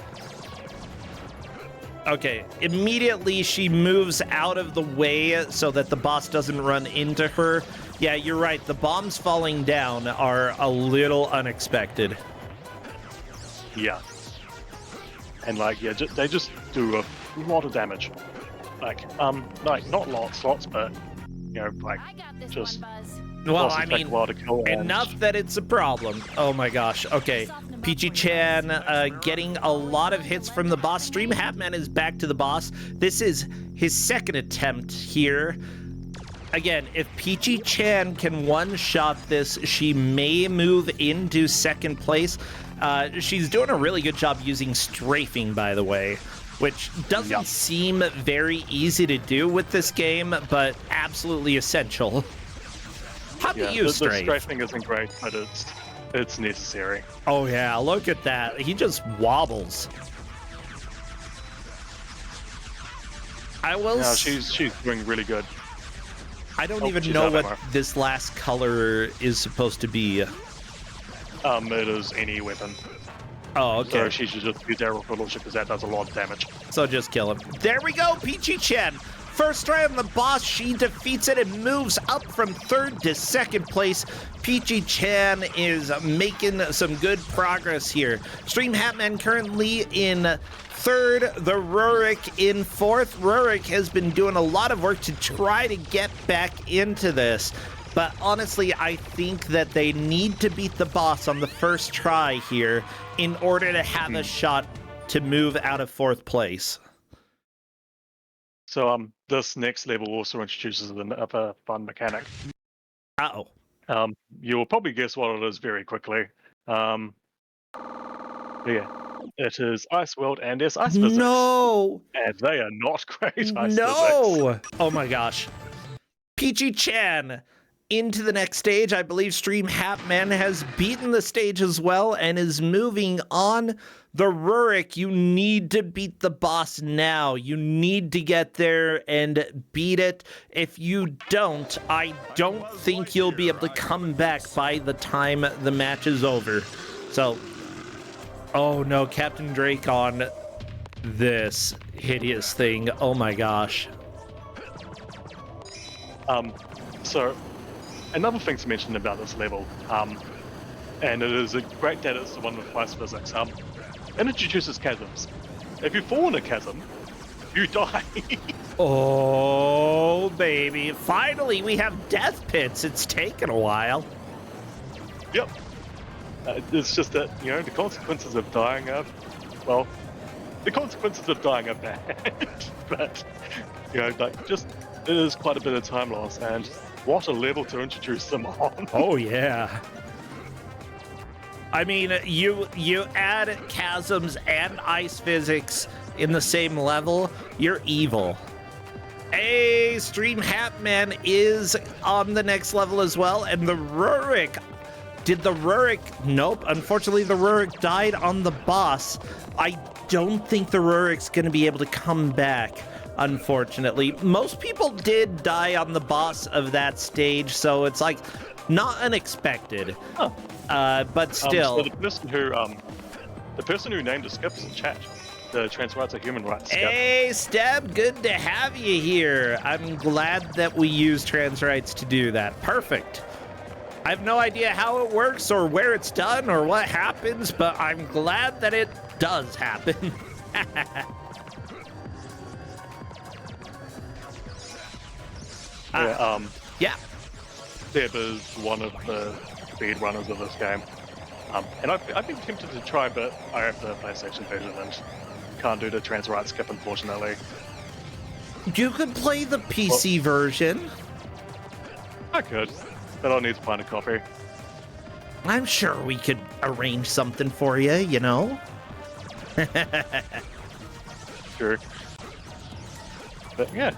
Okay, immediately she moves out of the way so that the boss doesn't run into her. Yeah, you're right. The bombs falling down are a little unexpected. Yeah. And, like, yeah, they just do a lot of damage. Like, not lots, but, you know, like, just... Well, I mean, enough that it's a problem. Oh my gosh. Okay, Peachy-chan getting a lot of hits from the boss. Stream Hatman is back to the boss. This is his second attempt here. Again, if Peachy-chan can one-shot this, she may move into second place. She's doing a really good job using strafing, by the way, which doesn't seem very easy to do with this game, but absolutely essential. How do you strafe? The strafing isn't great, but it's necessary. Oh yeah, look at that. He just wobbles. I will. Yeah, she's doing really good. I don't even know what this last color is supposed to be. It is any weapon. Oh, okay. So she should just use arrow fellowship because that does a lot of damage. So just kill him. There we go, Peachy-chan. First try on the boss, she defeats it and moves up from third to second place. Peachy-chan is making some good progress here. Stream Hatman currently in third, the Rurik in fourth. Rurik has been doing a lot of work to try to get back into this. But honestly, I think that they need to beat the boss on the first try here in order to have a shot to move out of fourth place. So this next level also introduces another fun mechanic. Uh-oh. You'll probably guess what it is very quickly. Yeah, it is Ice World and there's Ice Physics. No! And they are not great ice physics. No! Oh my gosh. Peachy-chan into the next stage. I believe Stream Hatman has beaten the stage as well and is moving on. The Rurik, you need to beat the boss now. You need to get there and beat it. If you don't, I don't think you'll be able to come back by the time the match is over. So, oh no, Captain Drake on this hideous thing. Oh my gosh. So, another thing to mention about this level, and it is great that it's the one with fast physics, it introduces chasms. If you fall in a chasm, you die. Oh, baby. Finally, we have death pits. It's taken a while. Yep. It's just that, you know, the consequences of dying are, well, the consequences of dying are bad. But, you know, like, just, it is quite a bit of time loss, and what a level to introduce them on. Oh, yeah. I mean, you add chasms and ice physics in the same level, you're evil. Hey, Stream Hatman is on the next level as well, and the Rurik. Did the Rurik? Nope. Unfortunately, the Rurik died on the boss. I don't think the Rurik's going to be able to come back, unfortunately. Most people did die on the boss of that stage, so it's like not unexpected. Huh. But still. So the person who named the skip is in chat. The Trans Rights are Human Rights skip. Hey, Steb, good to have you here. I'm glad that we use trans rights to do that. Perfect. I have no idea how it works or where it's done or what happens, but I'm glad that it does happen. Yeah. Deb is one of the speed runners of this game. And I've been tempted to try, but I have the PlayStation version and can't do the trans rights skip, unfortunately. You could play the PC version. I could, but I'll need to find a copy. I'm sure we could arrange something for you, you know? Sure. But yeah,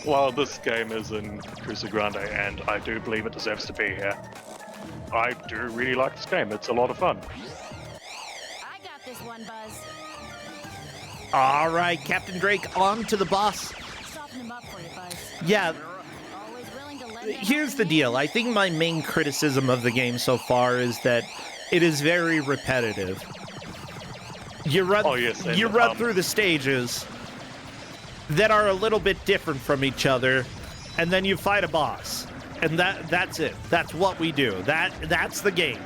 while this game is in Kusogrand8, and I do believe it deserves to be here, I do really like this game. It's a lot of fun. I got this one, Buzz. All right, Captain Drake, on to the boss. Soften him up for you, Buzz. Yeah, Always willing to lend a here's the helping deal. I think my main criticism of the game so far is that it is very repetitive. You run, Oh, yes, and, you run through the stages that are a little bit different from each other, and then you fight a boss. And that's it. That's what we do. That's the game.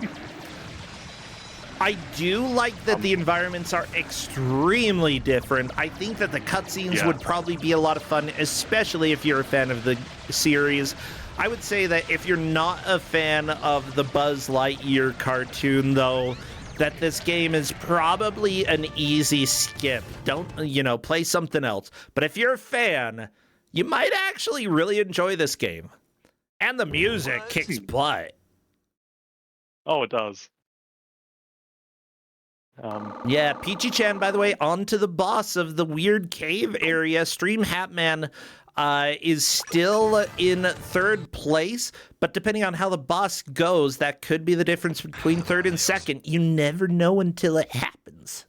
I do like that the environments are extremely different. I think that the cutscenes would probably be a lot of fun, especially if you're a fan of the series. I would say that if you're not a fan of the Buzz Lightyear cartoon, though, that this game is probably an easy skip. Don't, play something else. But if you're a fan, you might actually really enjoy this game. And the music kicks butt. Oh, it does. Yeah, Peachy-chan, by the way, on to the boss of the weird cave area. Stream Hatman is still in third place, but depending on how the boss goes, that could be the difference between third and second. You never know until it happens.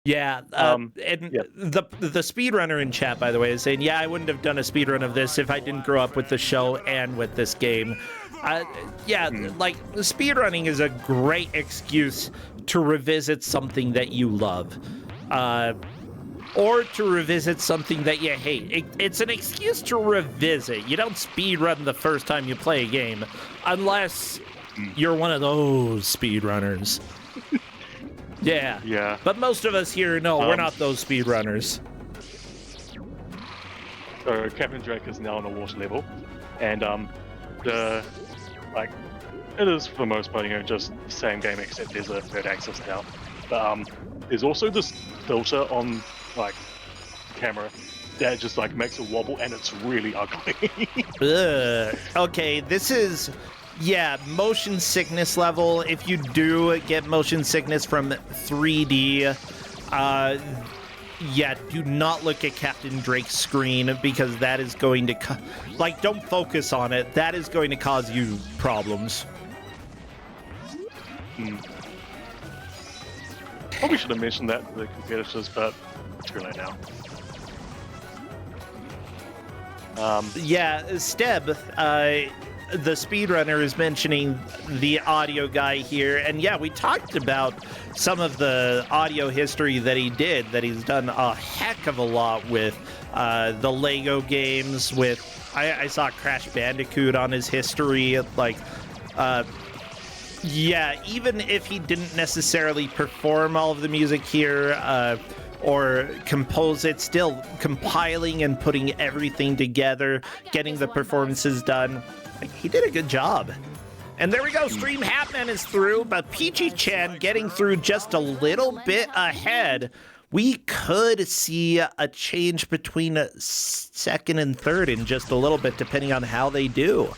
Yeah, the speedrunner in chat, by the way, is saying, yeah, I wouldn't have done a speedrun of this if I didn't grow up with the show and with this game. Like, speedrunning is a great excuse to revisit something that you love. Or to revisit something that you hate. It's an excuse to revisit. You don't speedrun the first time you play a game, unless you're one of those speedrunners. Yeah. But most of us here, no, we're not those speedrunners. So Captain Drake is now on a water level, and it is for the most part, just the same game except there's a third axis now. But there's also this filter on camera that just makes it wobble, and it's really ugly. Ugh. Okay, this is motion sickness level. If you do get motion sickness from 3D, Yeah, do not look at Captain Drake's screen because that is going to, don't focus on it. That is going to cause you problems. Probably should have mentioned that to the competitors, but too late now. Yeah, Steb, the speedrunner, is mentioning the audio guy here, and yeah, we talked about some of the audio history that he's done a heck of a lot with the Lego games, with, I saw Crash Bandicoot on his history, yeah, even if he didn't necessarily perform all of the music here, or compose it, still compiling and putting everything together, getting the performances done. He did a good job. And there we go, Stream Hatman is through, but Peachy Chan getting through just a little bit ahead. We could see a change between second and third in just a little bit, depending on how they do.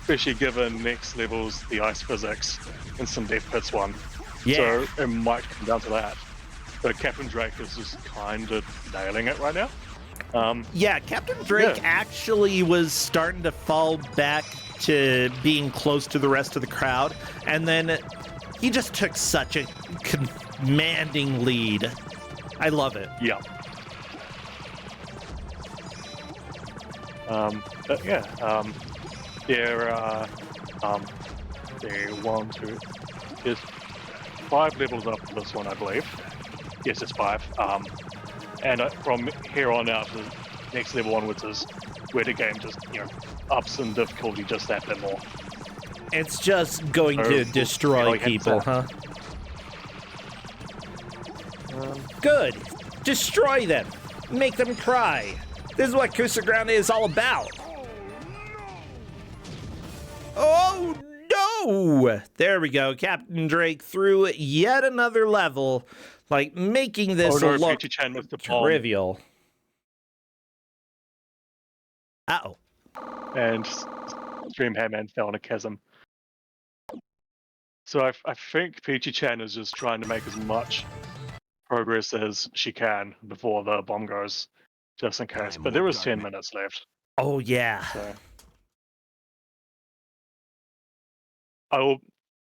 Especially given next level's the ice physics and some Death Pits one. Yeah. So it might come down to that. But Captain Drake is just kind of nailing it right now. Yeah, Captain Drake actually was starting to fall back to being close to the rest of the crowd, and then he just took such a commanding lead. I love it. Yeah. But yeah, there's 5 levels up for this one, I believe. Yes, it's 5. And from here on out, the next level onwards is where the game just, ups in difficulty just that bit more. It's just going to destroy people, huh? Good. Destroy them. Make them cry. This is what Kusogrand8 is all about. Oh, no! There we go. Captain Drake through yet another level, making this look trivial. Uh-oh. And Stream Hatman fell in a chasm. So I think Peachy Chan is just trying to make as much progress as she can before the bomb goes, just in case. But there was 10 minutes left. Oh, yeah. So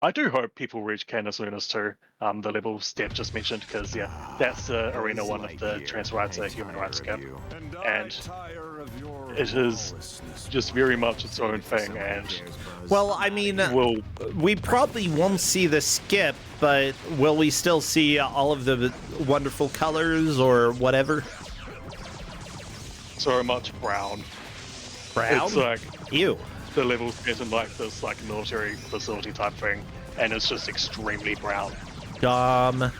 I do hope people reach Candace Lunas too, the level Steph just mentioned, because that's the arena one of the trans rights, human rights skip, and it is just very much its own thing. And well, I mean, we probably won't see the skip, but will we still see all of the wonderful colors or whatever? So much brown. Brown? It's Ew. The level's set in this military facility type thing, and it's just extremely brown. Dumb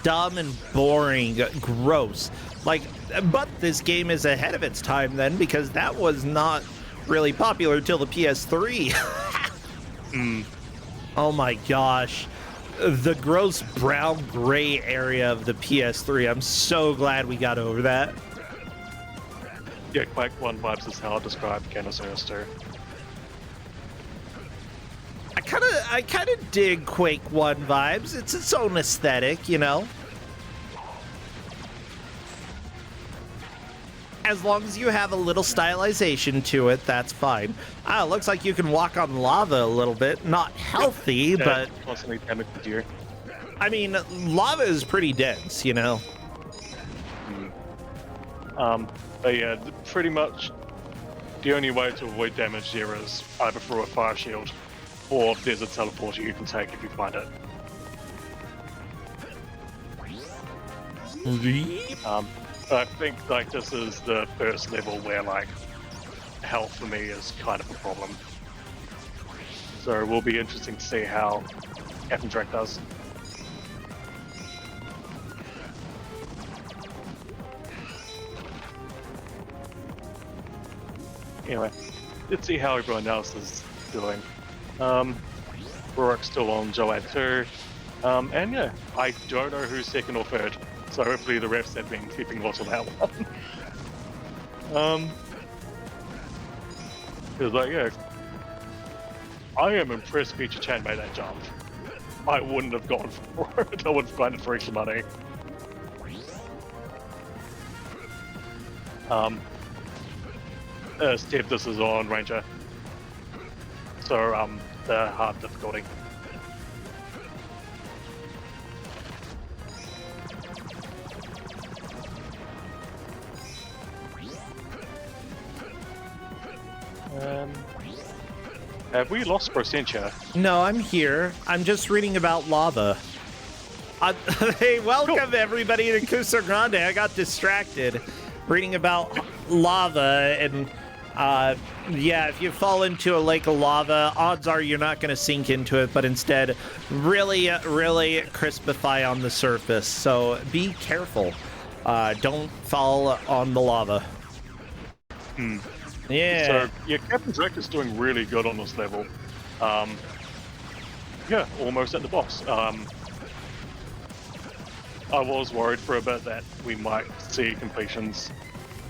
and boring. Gross. But this game is ahead of its time then, because that was not really popular till the PS3. Oh my gosh. The gross brown gray area of the PS3. I'm so glad we got over that. Yeah, Quake 1 vibes is how I describe Candace Lunas too. I kind of dig Quake 1 vibes. It's its own aesthetic, As long as you have a little stylization to it, that's fine. Looks like you can walk on lava a little bit. Not healthy, but constantly damaged you. I mean, lava is pretty dense, But yeah, pretty much the only way to avoid damage there is either through a fire shield, or there's a teleporter you can take if you find it. I think this is the first level where health for me is kind of a problem. So it will be interesting to see how Captain Drake does. Anyway, let's see how everyone else is doing. Rourke's still on Joad 2. And yeah, I don't know who's second or third, so hopefully the refs have been keeping watch on that one. Because I am impressed Peachy Chan made that jump. I wouldn't have gone for it. I would have grinded for extra money. Steve, this is on Ranger. So, the hard difficulty. Have we lost Procentia? No, I'm here. I'm just reading about lava. Hey, welcome everybody to Kusogrand8. I got distracted reading about lava, and yeah, if you fall into a lake of lava, odds are you're not going to sink into it, but instead really crispify on the surface. So be careful. Don't fall on the lava. Yeah. So, yeah, Captain Drake is doing really good on this level. Yeah, almost at the boss. I was worried for a bit that we might see completions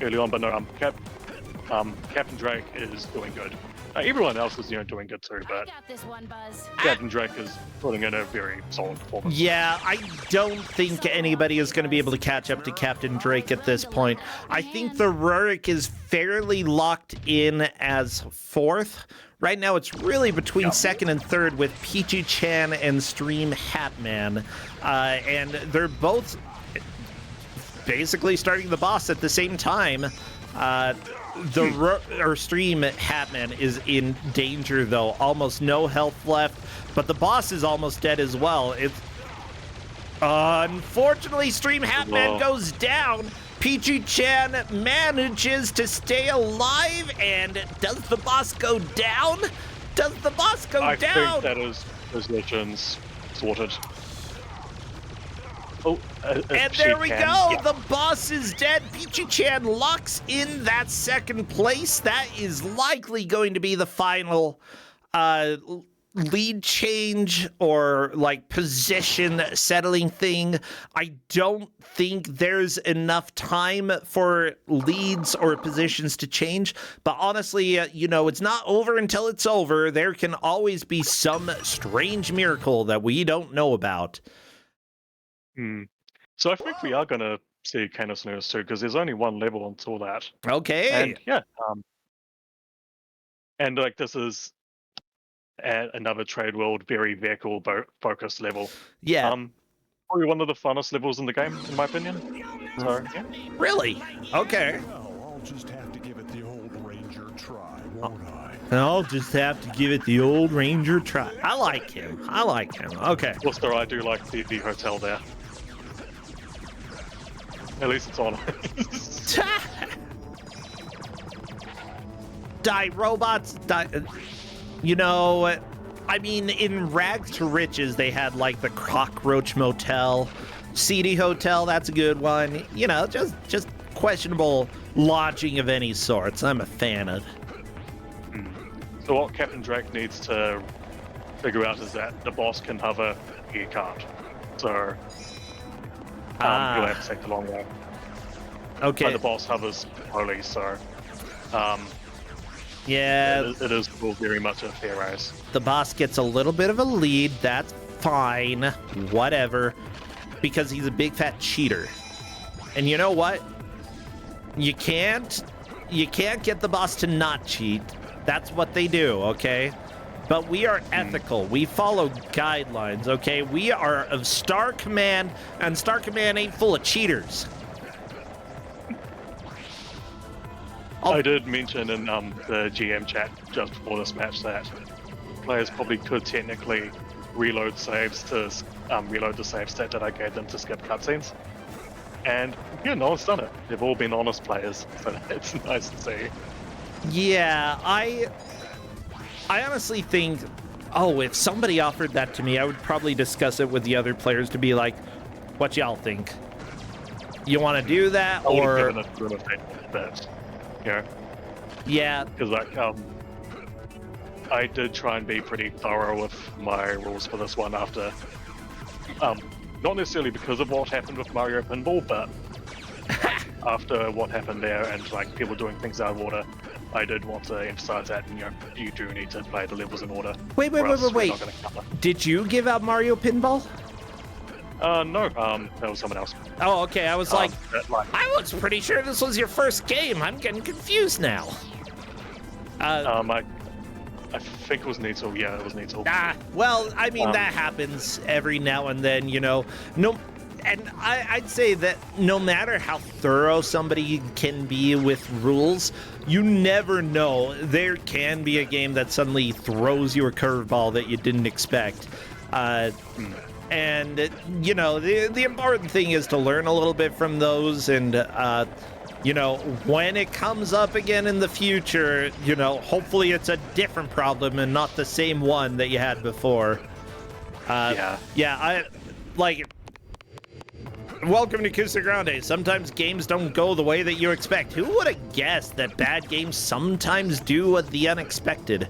early on, but no, Captain Drake is doing good. Everyone else is, doing good too, I but got this one, Buzz. Captain Drake is putting in a very solid performance. Yeah, I don't think anybody is going to be able to catch up to Captain Drake at this point. I think the Rurik is fairly locked in as fourth. Right now, it's really between second and third with Peachy-chan and Stream Hatman. And they're both basically starting the boss at the same time. Stream Hatman is in danger, though. Almost no health left, but the boss is almost dead as well. It's unfortunately, Stream Hatman goes down. Peachy-chan manages to stay alive, and does the boss go down? Does the boss go down? I think that is positions sorted. Oh, and there we go. Yeah. The boss is dead. Peachy-chan locks in that second place. That is likely going to be the final lead change or like position settling thing. I don't think there's enough time for leads or positions to change, but honestly, it's not over until it's over. There can always be some strange miracle that we don't know about. So I think we are going to see Canis News too, because there's only one level until that. Okay. And yeah, and like this is another trade world, very vehicle focused level. Yeah. Probably one of the funnest levels in the game, in my opinion. So yeah. Really? Okay. Well, I'll just have to give it the old Ranger try, won't I? I'll just have to give it the old Ranger try. I like him. Okay. Also, I do like the hotel there. At least it's on. Die, robots, die. I mean, in Rags to Riches, they had like the Cockroach Motel, Seedy Hotel. That's a good one. Just questionable lodging of any sorts. I'm a fan of. So what Captain Drake needs to figure out is that the boss can hover, he can't. So he'll have to take the long way. Okay. But the boss hovers slowly, so yeah, it is still very much a fair race. the boss gets a little bit of a lead. That's fine. Whatever. Because he's a big fat cheater. And you know what? You can't get the boss to not cheat. That's what they do, okay? But we are ethical. We follow guidelines, okay? We are of Star Command, and Star Command ain't full of cheaters. I did mention in the GM chat just before this match that players probably could technically reload the save stat that I gave them to skip cutscenes. And yeah, no one's done it. They've all been honest players, so it's nice to see. Yeah, I honestly think, if somebody offered that to me, I would probably discuss it with the other players to be like, what y'all think? You want to do that, I or... would have given a bit, Yeah. Because I did try and be pretty thorough with my rules for this one after, not necessarily because of what happened with Mario Pinball, but after what happened there and like people doing things out of order, I did want to emphasize that, you do need to play the levels in order. Wait. or else we're not gonna cover. Did you give out Mario Pinball? No, that was someone else. Oh, okay. I was like, Like, I was pretty sure this was your first game. I'm getting confused now. I think it was Neetle. Yeah, it was Neetle. Well, I mean, that happens every now and then, you know. And I'd say that no matter how thorough somebody can be with rules, you never know. There can be a game that suddenly throws you a curveball that you didn't expect. And, you know, the important thing is to learn a little bit from those and, you know, when it comes up again in the future, you know, hopefully it's a different problem and not the same one that you had before. Welcome to Kusogrand8. Sometimes games don't go the way that you expect. Who would have guessed that bad games sometimes do the unexpected?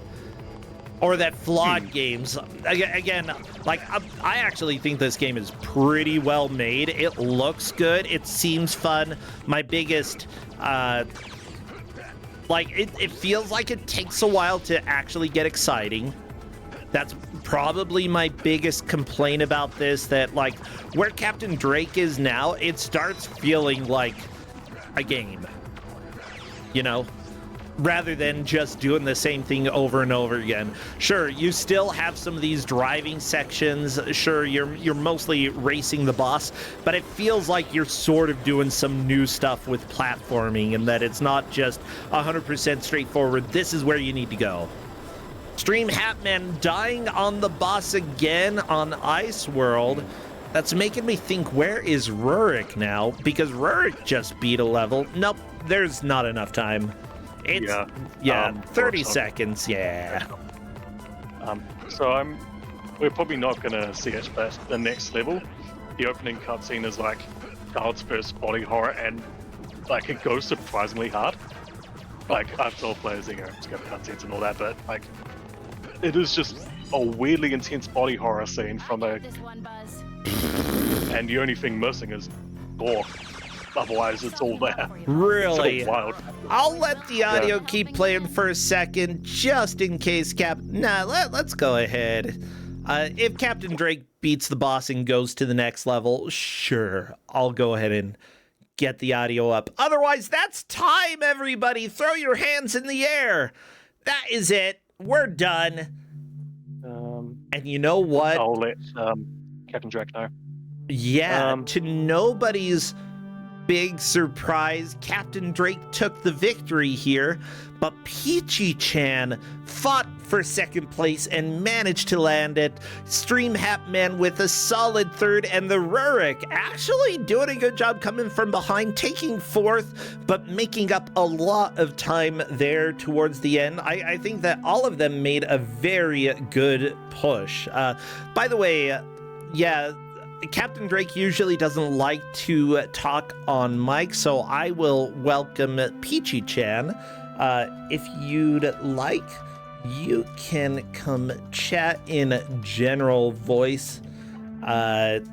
Or that flawed games, again, like, I actually think this game is pretty well made. It looks good. It seems fun. My biggest, it feels like it takes a while to actually get exciting. That's probably my biggest complaint about this, that, like, where Captain Drake is now, it starts feeling like a game, you know? Rather than just doing the same thing over and over again. Sure, you still have some of these driving sections. Sure, you're mostly racing the boss, but it feels like you're sort of doing some new stuff with platforming, and that it's not just 100% straightforward. This is where you need to go. Stream Hatman dying on the boss again on Ice World. That's making me think, where is Rurik now? Because Rurik just beat a level. Nope, there's not enough time. It's, 30 seconds, yeah. So we're probably not gonna see it, but the next level, the opening cutscene is like Child's first body horror, and like it goes surprisingly hard. Like, I've told players, you know, skip cutscenes and all that, but like it is just a weirdly intense body horror scene from a, This one, Buzz. and the only thing missing is gore. Otherwise, it's all there. Really? It's all wild. I'll let the audio keep playing for a second, just in case let's go ahead. If Captain Drake beats the boss and goes to the next level, sure, I'll go ahead and get the audio up. Otherwise, that's time, everybody. Throw your hands in the air. That is it. We're done. And you know what? I'll let Captain Drake know. Yeah, to nobody's big surprise, Captain Drake took the victory here, but Peachy-chan fought for second place and managed to land it. Stream Hatman with a solid third, and the Rurik actually doing a good job coming from behind, taking fourth, but making up a lot of time there towards the end. I think that all of them made a very good push. By the way, Captain Drake usually doesn't like to talk on mic, so I will welcome Peachy-chan. If you'd like, you can come chat in general voice. And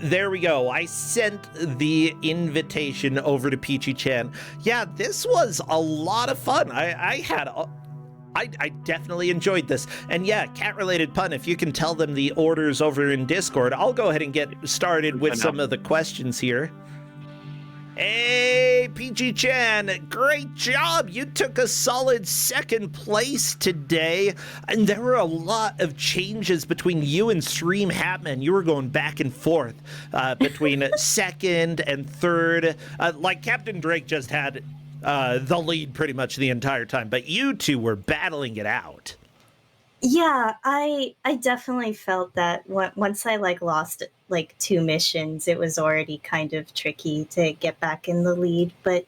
there we go. I sent the invitation over to Peachy-chan. Yeah, this was a lot of fun. I definitely enjoyed this. And yeah, cat-related pun, if you can tell them the orders over in Discord, I'll go ahead and get started with some of the questions here. Hey, Peachy-chan, great job. You took a solid second place today. And there were a lot of changes between you and Stream Hatman. You were going back and forth between second and third. Like Captain Drake just had the lead pretty much the entire time, but you two were battling it out. Yeah, I definitely felt that once I lost 2 missions, it was already kind of tricky to get back in the lead. But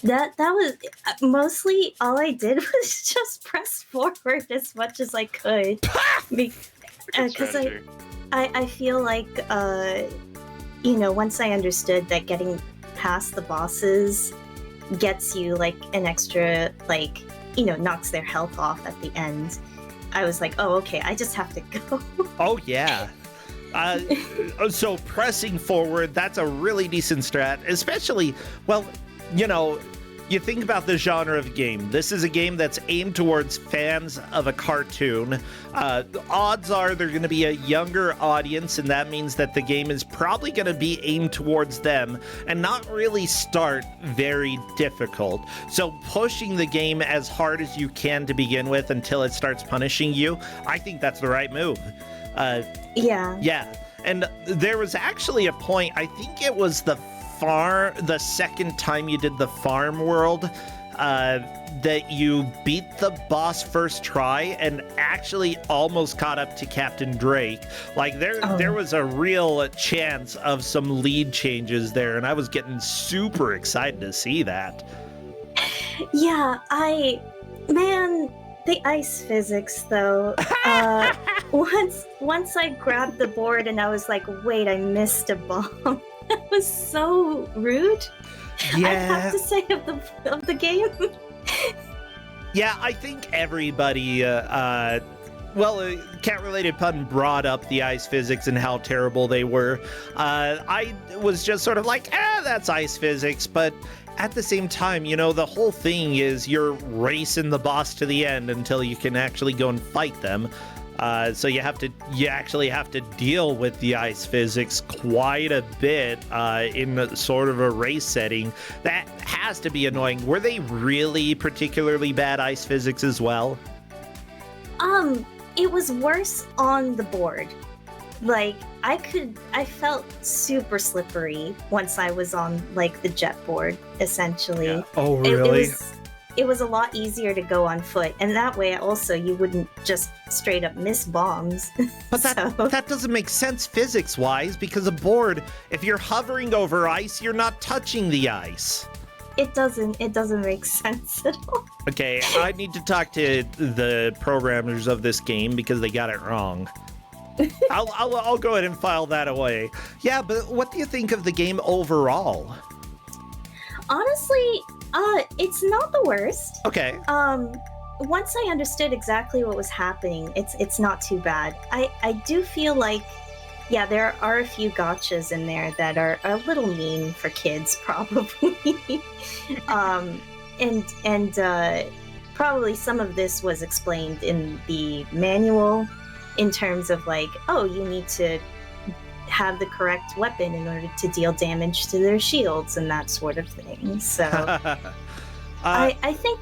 that was mostly all I did was just press forward as much as I could, because I feel like once I understood that getting past the bosses gets you an extra knocks their health off at the end. I was like, oh, okay, I just have to go. Oh, yeah. So pressing forward, that's a really decent strat, especially, well, you know, you think about the genre of game. This is a game that's aimed towards fans of a cartoon. Odds are they're going to be a younger audience, and that means that the game is probably going to be aimed towards them and not really start very difficult. So pushing the game as hard as you can to begin with until it starts punishing you, I think that's the right move. Yeah. And there was actually a point, I think it was the second time you did the farm world, that you beat the boss first try and actually almost caught up to Captain Drake. Like there was a real chance of some lead changes there, and I was getting super excited to see that. Yeah, the ice physics though. Once I grabbed the board and I was like, wait, I missed a bomb. That was so rude. Yeah. I have to say of the game. Yeah, I think everybody, Cat-Related Pun brought up the ice physics and how terrible they were. I was just sort of like, that's ice physics, but at the same time, you know, the whole thing is you're racing the boss to the end until you can actually go and fight them. So you actually have to deal with the ice physics quite a bit in sort of a race setting. That has to be annoying. Were they really particularly bad ice physics as well? It was worse on the board. Like, I felt super slippery once I was on, like, the jet board, essentially. Yeah. Oh, really? It was a lot easier to go on foot, and that way also you wouldn't just straight up miss bombs. But that doesn't make sense physics-wise, because a board, if you're hovering over ice, you're not touching the ice. It doesn't make sense at all. Okay, I need to talk to the programmers of this game because they got it wrong. I'll go ahead and file that away. Yeah, but what do you think of the game overall? Honestly, it's not the worst. Okay. Once I understood exactly what was happening, it's not too bad. I do feel like, yeah, there are a few gotchas in there that are a little mean for kids, probably. and probably some of this was explained in the manual in terms of like, oh, you need to have the correct weapon in order to deal damage to their shields and that sort of thing. So I think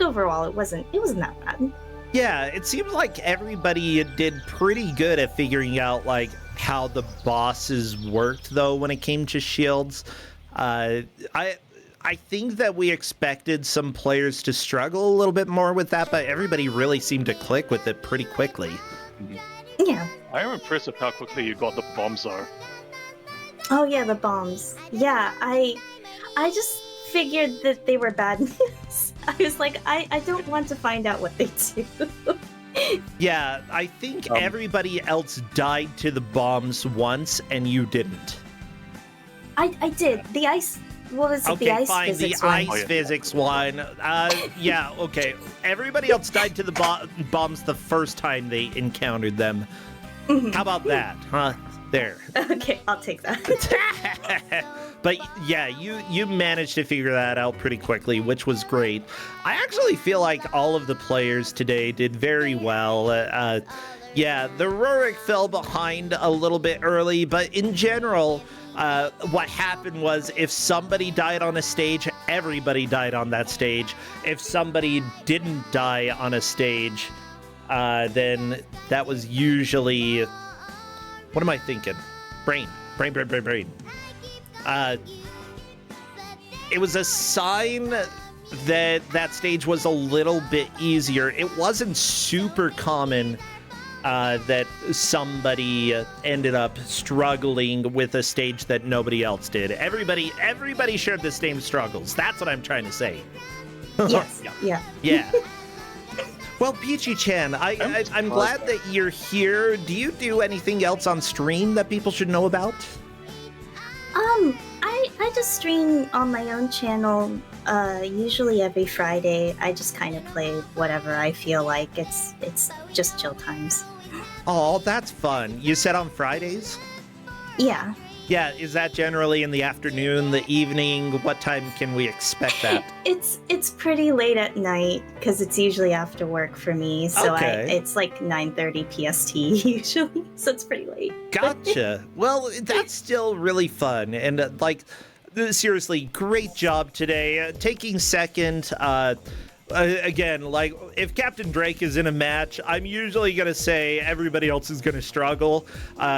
overall it wasn't that bad. Yeah, it seems like everybody did pretty good at figuring out like how the bosses worked though when it came to shields. I think that we expected some players to struggle a little bit more with that, but everybody really seemed to click with it pretty quickly. Yeah. I am impressed with how quickly you got the bombs though. Oh yeah, the bombs. Yeah, I just figured that they were bad news. I was like, I don't want to find out what they do. Yeah, I think everybody else died to the bombs once and you didn't. I did. The ice... What was it? Okay, the ice fine. physics The one? ice physics one. Yeah, okay. Everybody else died to the bombs the first time they encountered them. How about that? Huh? There. Okay, I'll take that. But yeah, you managed to figure that out pretty quickly, which was great. I actually feel like all of the players today did very well. Yeah, the Rurik fell behind a little bit early, but in general, what happened was if somebody died on a stage, everybody died on that stage. If somebody didn't die on a stage, then that was usually... What am I thinking? Brain. It was a sign that that stage was a little bit easier. It wasn't super common that somebody ended up struggling with a stage that nobody else did. Everybody shared the same struggles. That's what I'm trying to say. Yes. Yeah. Well, Peachy-chan, I'm glad that you're here. Do you do anything else on stream that people should know about? I just stream on my own channel, usually every Friday. I just kind of play whatever I feel like. It's just chill times. Oh, that's fun. You said on Fridays? Yeah. Yeah, is that generally in the afternoon, the evening? What time can we expect that? It's pretty late at night because it's usually after work for me. So Okay. it's like 9:30 PST usually. So it's pretty late. Gotcha. Well, that's still really fun. And seriously, great job today. Taking second. Again, like, if Captain Drake is in a match, I'm usually going to say everybody else is going to struggle.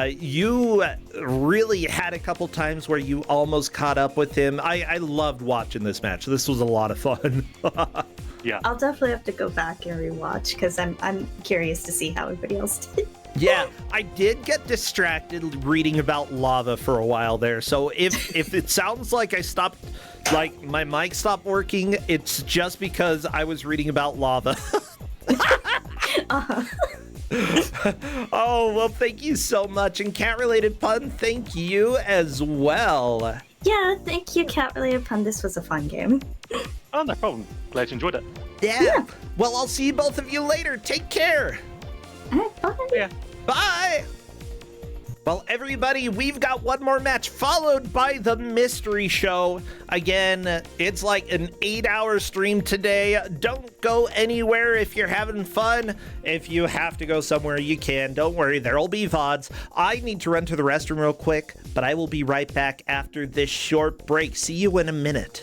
You really had a couple times where you almost caught up with him. I loved watching this match. This was a lot of fun. Yeah. I'll definitely have to go back and rewatch because I'm curious to see how everybody else did. Yeah, I did get distracted reading about lava for a while there. So if it sounds like I stopped, like my mic stopped working, it's just because I was reading about lava. Oh, well, thank you so much. And Cat Related Pun, thank you as well. Yeah, thank you, Cat Related Pun. This was a fun game. Oh, no problem. Glad you enjoyed it. Yeah. Well, I'll see both of you later. Take care. All right, bye. Yeah. Bye! Well, everybody, we've got one more match followed by the mystery show. Again, it's like an 8-hour stream today. Don't go anywhere if you're having fun. If you have to go somewhere, you can. Don't worry, there'll be VODs. I need to run to the restroom real quick, but I will be right back after this short break. See you in a minute.